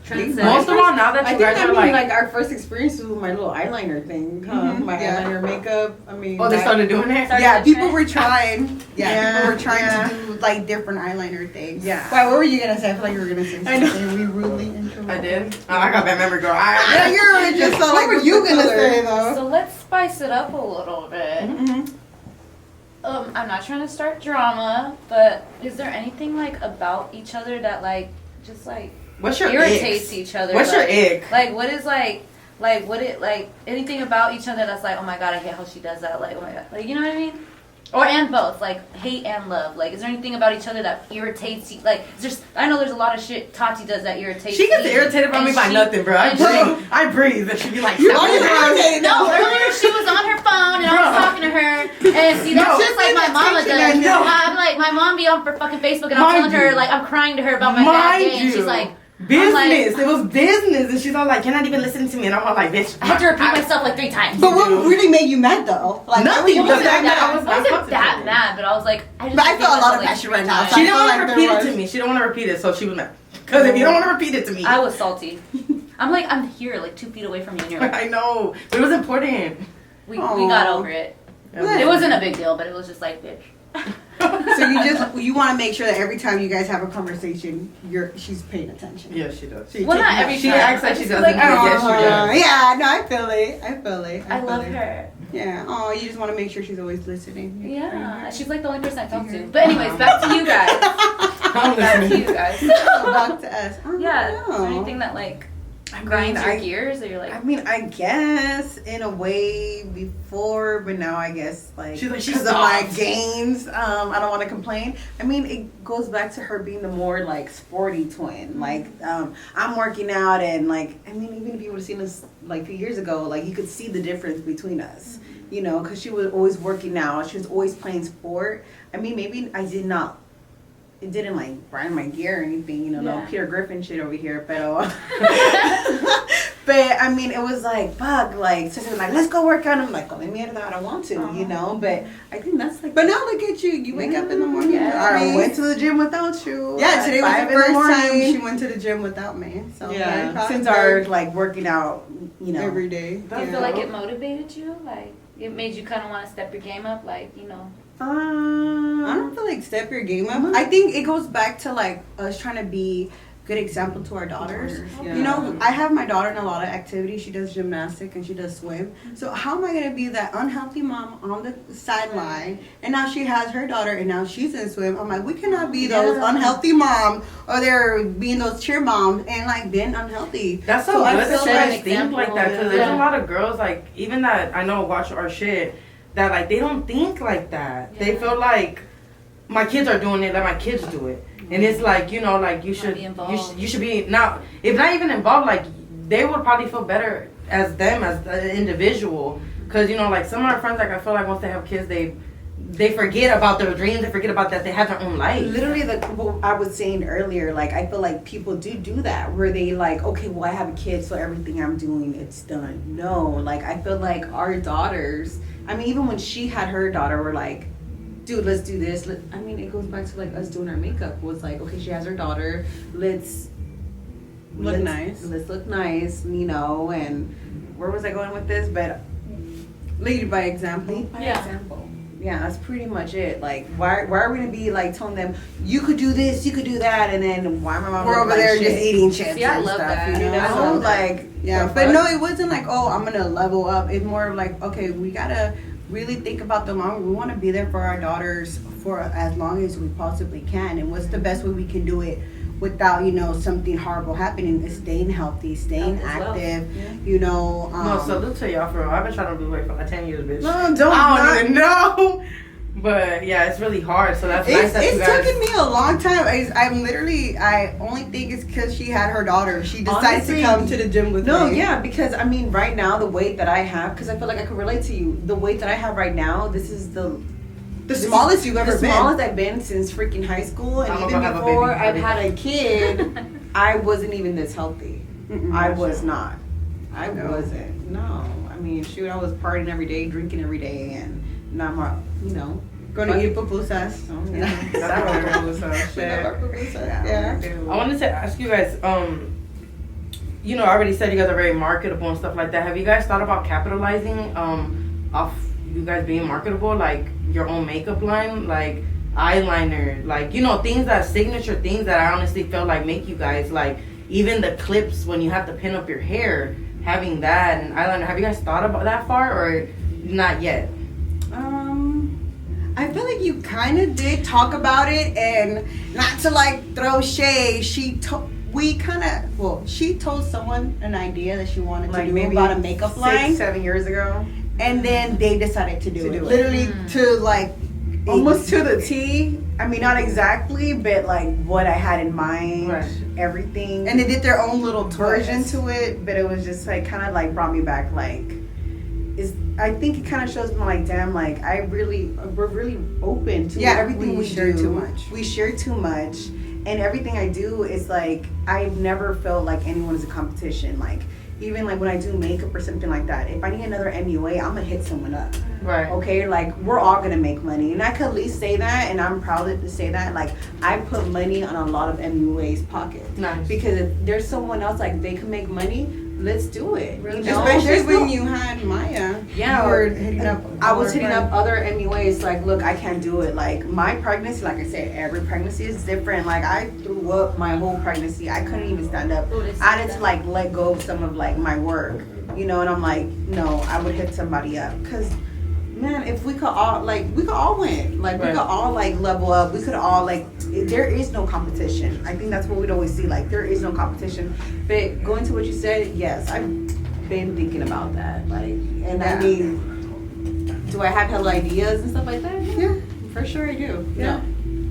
Trendsetter. Most of all, now that I you think guys I are mean, like, our first experience was with my little eyeliner thing. My yeah. eyeliner makeup. I mean, oh, they that- started doing it? Started yeah, to people trend? were trying. Yeah, Yeah, people were trying yeah. to do like different eyeliner things. Yeah. Why? What were you gonna say? I feel like you were gonna say I know. something. We rudely interrupted. I did. Oh, I got that memory, girl. Yeah, you're just so like. What were you gonna say though? So let's spice it up a little bit. Mm-hmm. I'm not trying to start drama, but is there anything like about each other that like just like What's your irritates icks? each other? What's your like, ick? Like what is like what it like anything about each other that's like, oh my god, I hate how she does that, like oh my god, like you know what I mean? Or and both, like hate and love. Like, is there anything about each other that irritates you? Like, I know there's a lot of shit Tati does that irritates. She gets me. irritated by And me by she- nothing, bro. I and breathe. I breathe. And she be like, You "Stop always it." irritated. No, earlier she was on her phone and I was talking to her, and see that's No. just like my mama does. I know. I'm like my mom be on for fucking Facebook and I'm Mind telling her you. like I'm crying to her about my bad Mind day, and she's you. like, Business. It was business. And she's all like, you're not even listening to me. And I'm all like, bitch. I had to repeat myself like 3 times. But what really made you mad though? Like Nothing. It wasn't That- that, I was- I wasn't I that was- mad, but I was like, I just. But I feel a lot of myself, like, passion right 3 now, times. so She I didn't feel want like to there repeat it was- to me. She didn't want to repeat it, so she was mad. Because if you don't want to repeat it to me. I was salty. I'm here, like 2 feet away from you, and you're like, I know, but it was important. we got over it. It wasn't a big deal, but it was just like, bitch. So you want to make sure that every time you guys have a conversation, she's paying attention. Yeah, she does. Well, not every time. She acts like she doesn't. Like, Yes, she does. Yeah, no, I feel it. I love her. Yeah. Oh, you just want to make sure she's always listening. Yeah, she's like the only person I talk to. But anyways, back to you guys. I'm Back to listening. you guys. Back to us. Oh, Yeah. Is there no. anything that like grinds your gears, or you're like? I mean, I guess in a way before, but now I guess like She's like, because of my gains, I don't want to complain. I mean, it goes back to her being the more like sporty twin. Like I'm working out, and like I mean, even if you would have seen us like a few years ago, like you could see the difference between us. You know, because she was always working out. She was always playing sport. I mean, maybe I did not. It didn't like grind my gear or anything, you know, no Peter Griffin shit over here, but but I mean, it was like, fuck, like, sister was like, let's go work out. I'm like, oh, mierda, I don't want to, you know, but I think that's like. But now look at you. You wake up in the morning. I went to the gym without you. Yeah, today was the 5 in first morning. time she went to the gym without me. So Yeah, since our like working out, you know, every day. Do you feel like it motivated you? Like it made you kind of want to step your game up? Like, you know. I don't feel like step your game up. I think it goes back to like us trying to be good example to our daughters. Yeah. You know, I have my daughter in a lot of activities. She does gymnastics and she does swim. So how am I going to be that unhealthy mom on the sideline? And now she has her daughter and now she's in swim. I'm like, we cannot be those unhealthy moms or they're being those cheer moms and like being unhealthy. That's so good that you guys think like that, because there's a lot of girls like even that I know watch our shit that like they don't think like that. They feel like my kids are doing it, let my kids do it. And it's like, you know, like you should be now, if not even involved, like they would probably feel better as them as an individual, because you know, like some of our friends, like I feel like once they have kids, they forget about their dreams, they forget about that they have their own life. Literally, like what I was saying earlier, like I feel like people do that where they like, okay, well I have a kid, so everything I'm doing it's done. No, like I feel like our daughters, I mean, even when she had her daughter, we're like, dude, let's do this. I mean, it goes back to like us doing our makeup. It was like, okay, she has her daughter. Let's look nice, you know. And where was I going with this? But Lead by example. Yeah, that's pretty much it. Like, why are we gonna be like telling them you could do this, you could do that, and then why my mom we're over there just eating chips See, I and love stuff, that. you know? I love like, yeah, but no, it wasn't like, oh, I'm gonna level up. It's more of like, okay, we gotta really think about the long. We want to be there for our daughters for as long as we possibly can, and what's the best way we can do it without, you know, something horrible happening. Is staying healthy, staying active, you know. No, salute to y'all for real. I've been trying to lose weight for like 10 years, bitch. No, I don't even know. But yeah, it's really hard. So that's nice that you guys. It's taken me a long time. I only think it's because she had her daughter. She decided to come to the gym with me. No, yeah, because I mean, right now the weight that I have, because I feel like I could relate to you. The weight that I have right now, this is the smallest you've ever been. The smallest I've been since freaking high school, and even before I've had a kid, I wasn't even this healthy. I was not. I wasn't. No, I mean, shoot, I was partying every day, drinking every day, and now I'm, you know. Going to eat pupusas. Oh, yeah. I wanted to ask you guys, you know, I already said you guys are very marketable and stuff like that. Have you guys thought about capitalizing off you guys being marketable, like your own makeup line, like eyeliner, like, you know, things that signature things that I honestly feel like make you guys, like even the clips when you have to pin up your hair, having that and eyeliner. Have you guys thought about that far or not yet? I feel like you kind of did talk about it, and not to like throw shade. She told someone an idea that she wanted to do maybe about a makeup line 6-7 years ago, and then they decided to do it. Literally to like almost to the T. I mean, not exactly, but like what I had in mind, everything. And they did their own little version to it, but it was just like kind of like brought me back. Like, I think it kind of shows me like, damn, like we're really open to everything we share too much. We share too much, and everything I do is like I've never felt like anyone is a competition. Like, even like when I do makeup or something like that, if I need another MUA, I'm gonna hit someone up. Right. Okay, like we're all gonna make money, and I could at least say that, and I'm proud to say that. Like I put money on a lot of MUA's pockets. Nice. Because if there's someone else like they can make money, let's do it. You know? Especially There's when no- you had Maya. Yeah, You were hitting up. I was hitting up other MUAs like, look, I can't do it. Like my pregnancy, like I said, every pregnancy is different. Like I threw up my whole pregnancy. I couldn't even stand up. I had to like let go of some of like my work, you know. And I'm like, no, I would hit somebody up because, man, if we could all win. Like we Right. could all like level up. We could all like. There is no competition. I think that's what we'd always see. Like there is no competition. But going to what you said, yes, I've been thinking about that. Like, and I mean, do I have hella ideas and stuff like that? Yeah, for sure I do. Yeah.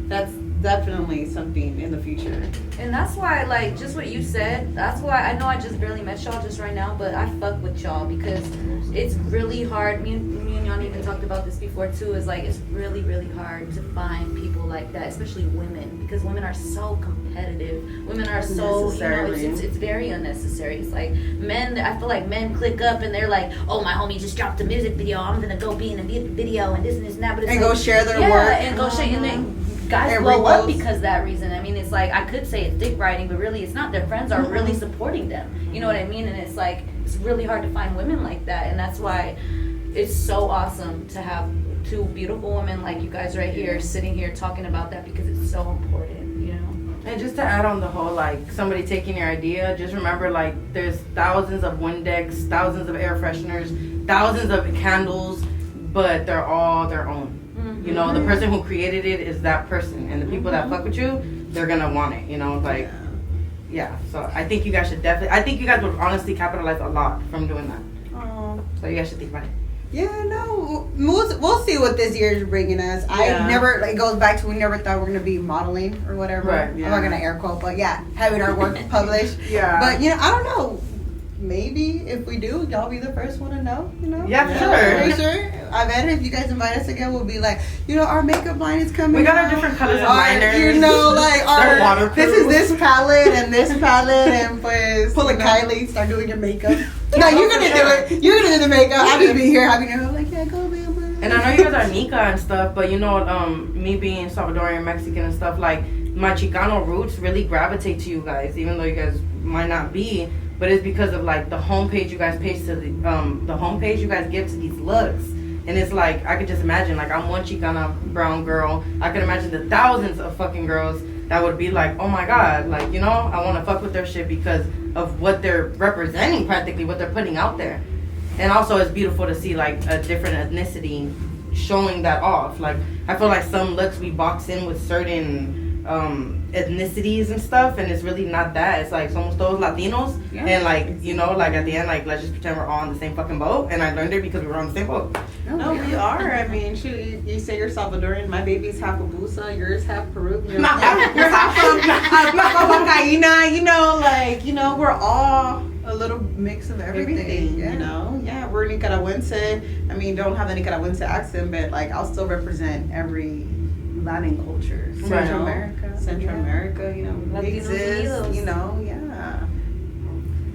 That's definitely something in the future. And that's why, like, just what you said, that's why I know I just barely met y'all just right now, but I fuck with y'all because it's really hard. Me and y'all even talked about this before too, is like, it's really, really hard to find people like that, especially women, because women are so competitive. Women are so, you know, it's very unnecessary. It's like men, I feel like men click up and they're like, oh, my homie just dropped a music video, I'm gonna go be in a video and this and this and that, but it's And like, go share their yeah, work. and go share, and then guys And blow up repost. because of that reason. I mean, it's like, I could say it's dick riding, but really it's not. Their friends are really supporting them. You know what I mean? And it's like, it's really hard to find women like that. And that's why it's so awesome to have two beautiful women like you guys right here, sitting here talking about that, because it's so important, you know? And just to add on the whole, like, somebody taking your idea, just remember, like, there's thousands of Windex, thousands of air fresheners, thousands of candles, but they're all their own. You know, the person who created it is that person, and the people that fuck with you, they're gonna want it, you know, like, yeah. So I think you guys should I think you guys would honestly capitalize a lot from doing that. So you guys should think about it. Yeah, no, we'll see what this year is bringing us. Yeah. I never, like, it goes back to we never thought we were gonna be modeling or whatever. Right, I'm not gonna air quote, but yeah, having our work published. Yeah. But you know, I don't know. Maybe if we do, y'all be the first one to know. You know. Yeah, for sure. For sure. I bet if you guys invite us again, we'll be like, you know, our makeup line is coming. We got our out. different colors of Our- liners. You know, like They're our waterproof. this is this palette and this palette and pues pull a Kylie, start doing your makeup. No, you're gonna do it. You're gonna do the makeup. I'll just be here having her like, yeah, go be. And I know you guys are Nika and stuff, but you know, me being Salvadorian, Mexican and stuff, like, my Chicano roots really gravitate to you guys, even though you guys might not be. But it's because of, like, the homepage you guys page to the homepage you guys give to these looks. And it's like, I could just imagine, like, I'm one Chicana brown girl. I could imagine the thousands of fucking girls that would be like, oh my God, like, you know, I want to fuck with their shit because of what they're representing, practically, what they're putting out there. And also it's beautiful to see, like, a different ethnicity showing that off. Like, I feel like some looks we box in with certain ethnicities and stuff, and it's really not that. It's like somos todos Latinos, and, like, you know, like, at the end, like, let's just pretend we're all on the same fucking boat. And I learned it because we were on the same boat. No, we are. I mean, shoot, you say you're Salvadorian. My baby's half Abusa. Yours half Peruvian. You're half from Huacaina. You know, like, you know, we're all A little mix of everything. you know. Yeah, we're Nicaragüense. I mean, don't have the Nicaragüense accent, but, like, I'll still represent every Latin culture. Central America. Central America, you know, we Latinos exist, Unidos. you know, yeah.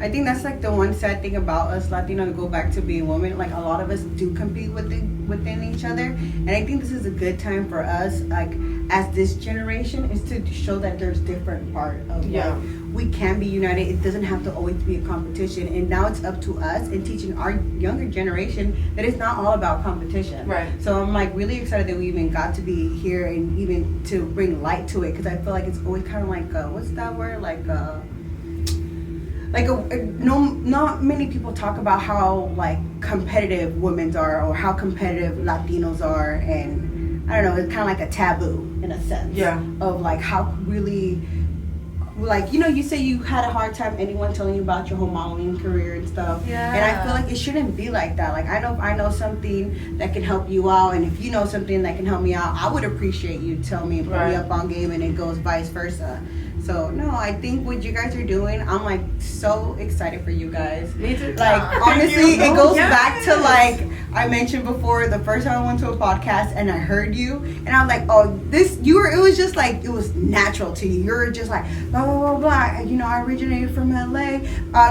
I think that's like the one sad thing about us Latino, to go back to being women. Like, a lot of us do compete within each other, and I think this is a good time for us, like, as this generation, is to show that there's different part of like, we can be united. It doesn't have to always be a competition, and now it's up to us in teaching our younger generation that it's not all about competition. Right. So I'm, like, really excited that we even got to be here and even to bring light to it, because I feel like it's always kind of like what's that word, not many people talk about how, like, competitive women are, or how competitive Latinos are, and I don't know, it's kind of like a taboo in a sense. Yeah. Of, like, how really, like, you know, you say you had a hard time anyone telling you about your whole modeling career and stuff. Yeah. And I feel like it shouldn't be like that. Like, I know something that can help you out, and if you know something that can help me out, I would appreciate you tell me and put me Right. up on game, and it goes vice versa. So no, I think what you guys are doing, I'm like so excited for you guys. Me too. Like honestly, it goes back to like I mentioned before, the first time I went to a podcast and I heard you, and I'm like, oh, this you were. It was just like it was natural to you. You're just like blah blah blah blah. You know, I originated from LA.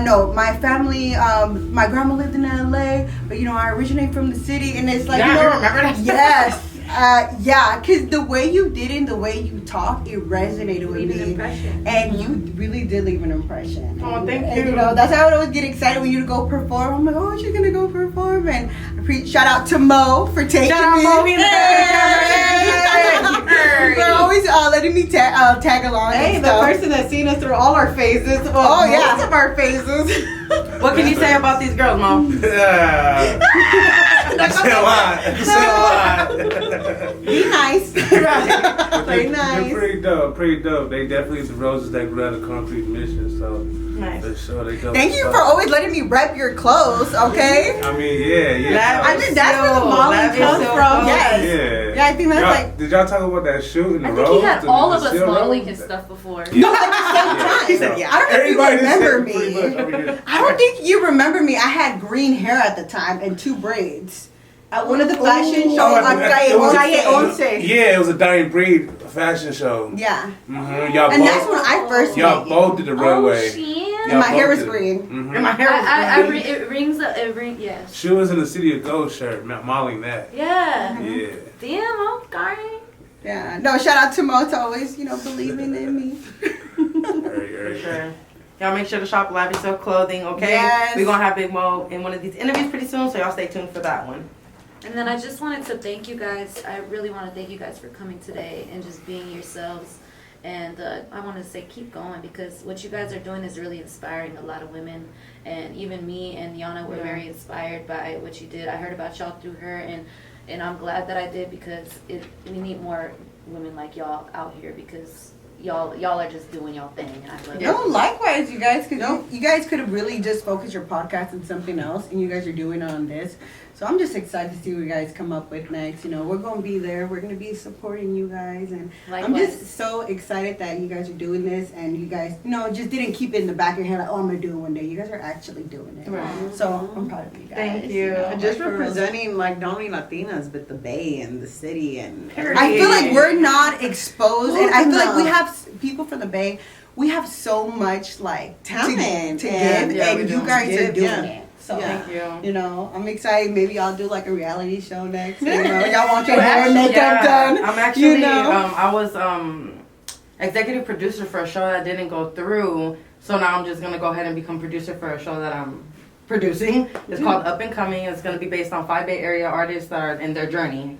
No, my family, my grandma lived in LA, but you know, I originate from the city, and it's like Yeah, you I know, remember that. yes. Yeah, because the way you did it and the way you talk, it resonated with Leave an me. impression. And you really did leave an impression. Oh, thank And, you. you know, that's how I would always get excited when you go perform. I'm like, oh, she's going to go perform. And shout out to Mo for taking Shout out me. Mo, he's Hey! For always letting me tag along Hey, and the stuff. person that's seen us through all our phases. Well, Oh, yeah. most of our phases. What can you say about these girls, Mo? Yeah. You say a lot. You say a lot. Be nice. Very They're nice. pretty dope. Pretty dope. They definitely the roses that grew out of concrete mission. So Nice. for sure they dope. Thank you as for fuck. always letting me rep your clothes, okay? I mean, yeah. I think that's where the modeling That is comes so from. cool. Yes. Yeah. Yeah, I think that's Y'all- like. Did y'all talk about that shoot in the I road? think he had The- all the of us seal modeling road? his stuff before. No, at the same time. He said, yeah. I don't know if you Everybody remember said pretty much. I me. mean, I don't think you remember me. I had green hair at the time and 2 braids. At one of the fashion shows, Oh, on it was- Calle Once. yeah, it was a dying breed fashion show. Yeah. Y'all And that's both, when I first y'all met you. both did the runway. shit. And my hair was green. And my hair was It rings, yes. She was in the City of Gold shirt, modeling that. Yeah. Yeah. Damn, okay. Yeah. No, shout out to Mo to always, believing in me. Very. Sure. Y'all make sure to shop Lavish Silk Clothing, okay? Yes. We're gonna have Big Mo in one of these interviews pretty soon, so y'all stay tuned for that one. And then I just wanted to thank you guys. I really want to thank you guys for coming today and just being yourselves. And I want to say keep going, because what you guys are doing is really inspiring a lot of women. And even me and Yana were very inspired by what you did. I heard about y'all through her, and I'm glad that I did, because we need more women like y'all out here, because y'all are just doing y'all thing, and I love it. No, likewise, you guys. Because you guys could have really just focused your podcast on something else, and you guys are doing it on this. So I'm just excited to see what you guys come up with next. We're going to be there. We're going to be supporting you guys. And I'm Likewise. just so excited that you guys are doing this. And you guys, just didn't keep it in the back of your head like, oh, I'm going to do it one day. You guys are actually doing it. Right. So I'm proud of you guys. Thank you. And just like, for real. representing like not only Latinas but the Bay and the city and I feel like we're not exposed. And I feel like we No. have people from the Bay. We have so much like Talent to and- give. Yeah, and we you do. guys are Give, doing yeah. it. So Thank you. I'm excited. Maybe I'll do like a reality show next. Y'all want your hair and makeup Yeah, done. I'm actually, I I was executive producer for a show that didn't go through. So now I'm just going to go ahead and become producer for a show that I'm producing. It's called Up and Coming. It's going to be based on 5 Bay Area artists that are in their journey.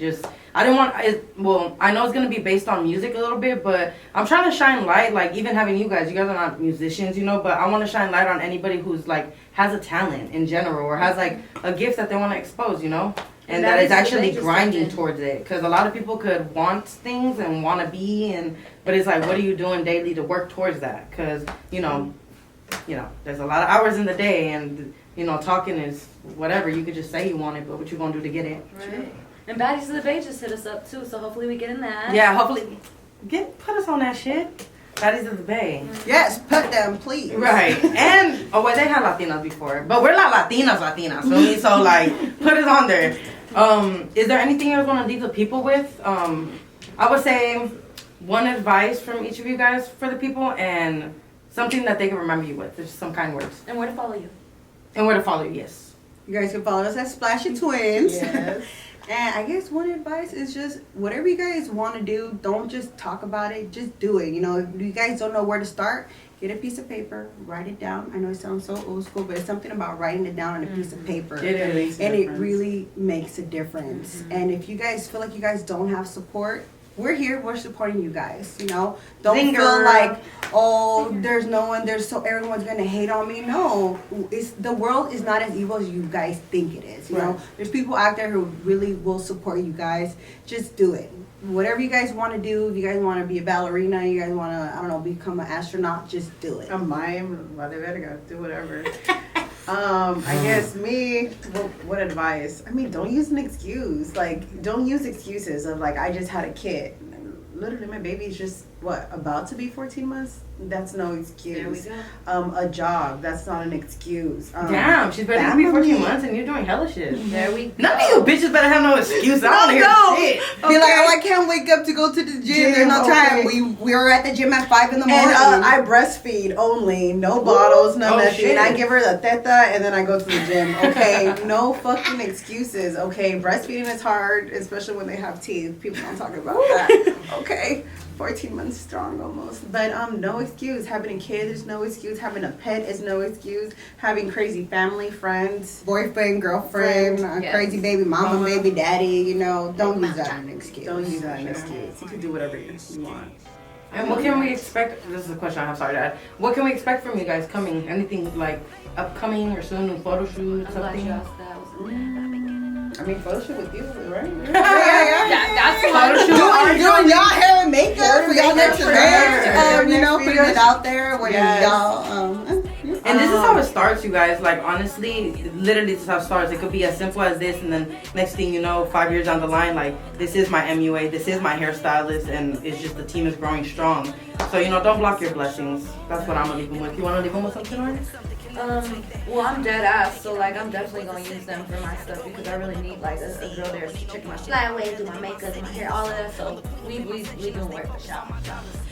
I know it's going to be based on music a little bit, but I'm trying to shine light, like even having you guys are not musicians, but I want to shine light on anybody who's like has a talent in general or has like a gift that they want to expose, and that is actually grinding towards it. Because a lot of people could want things and want to be, but it's like, what are you doing daily to work towards that? Because, there's a lot of hours in the day, and, talking is whatever. You could just say you want it, but what you going to do to get it? Right. And Baddies of the Bay just hit us up too, so hopefully we get in that. Yeah, hopefully. Put us on that shit. Baddies of the Bay. Yes, put them, please. Right. And, they had Latinas before. But we're not Latinas. So, like, put it on there. Is there anything you guys want to leave the people with? I would say one advice from each of you guys for the people, and something that they can remember you with. Just some kind words. And where to follow you. And where to follow you, yes. You guys can follow us at Splashy Twins. Yes. And I guess one advice is just whatever you guys want to do, don't just talk about it, just do it. If you guys don't know where to start, get a piece of paper, write it down. I know it sounds so old school, but it's something about writing it down on a piece of paper. It is. And it really makes a difference. And if you guys feel like you guys don't have support, we're here. We're supporting you guys. Don't feel like, oh, there's no one. Everyone's gonna hate on me. No, the world is not as evil as you guys think it is. There's people out there who really will support you guys. Just do it. Whatever you guys want to do. If you guys want to be a ballerina, you guys want to, become an astronaut. Just do it. vale verga, do whatever. I guess what advice? Don't use an excuse. Like, don't use excuses of like, I just had a kid. Literally, my baby's just about to be 14 months, that's no excuse. There we go. A job, that's not an excuse. Damn, she's better to be 14 months and you're doing hella shit. There we go. None of you bitches better have no excuse. I don't want to hear shit. Be like, oh, I can't wake up to go to the gym. There's no time. We are at the gym at 5 in the morning. And I breastfeed only, no bottles, no nothing. Shit. I give her the teta and then I go to the gym. Okay, no fucking excuses. Okay, breastfeeding is hard, especially when they have teeth. People don't talk about that. Okay, 14 months strong almost. But no excuse. Having a kid is no excuse. Having a pet is no excuse. Having crazy family, friends, Boyfriend, girlfriend, Yes. crazy baby mama, baby daddy, you know, don't use that as an excuse. don't use that as an excuse. You can do whatever you want. And what can we expect? This is a question I have, sorry, Dad. What can we expect from you guys coming? Anything like upcoming or soon, new photo shoot, I'm glad something? you asked that. I mean, photo shoot with you, right? That's Photo shoot. Doing y'all hair and makeup for y'all next event. You know, Next putting it out there when Yes. y'all. And this is how it starts, you guys. Like, honestly, literally, this is how it starts. It could be as simple as this, and then next thing you know, 5 years down the line, like, this is my MUA, this is my hairstylist, and it's just the team is growing strong. So, you know, don't block your blessings. That's what I'm gonna leave them with. You wanna leave them with something, Lauren? Well, I'm dead ass, so like I'm definitely gonna use them for my stuff because I really need like a girl there to check my flyaways, do my makeup, do my hair, all of that. So we doing work for shop.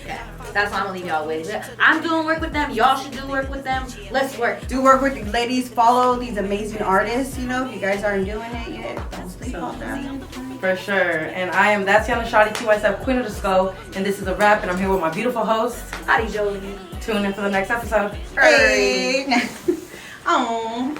Yeah, that's what I'm gonna leave y'all with. I'm doing work with them. Y'all should do work with them. Let's work. Do work with the ladies. Follow these amazing artists. You know, if you guys aren't doing it yet, don't sleep on them. For sure. And I am That's Yana Shawty, TY7, Queen of the Skull, and this is a wrap, and I'm here with my beautiful host. Howdy, Jolie. Tune in for the next episode. Hey. Oh.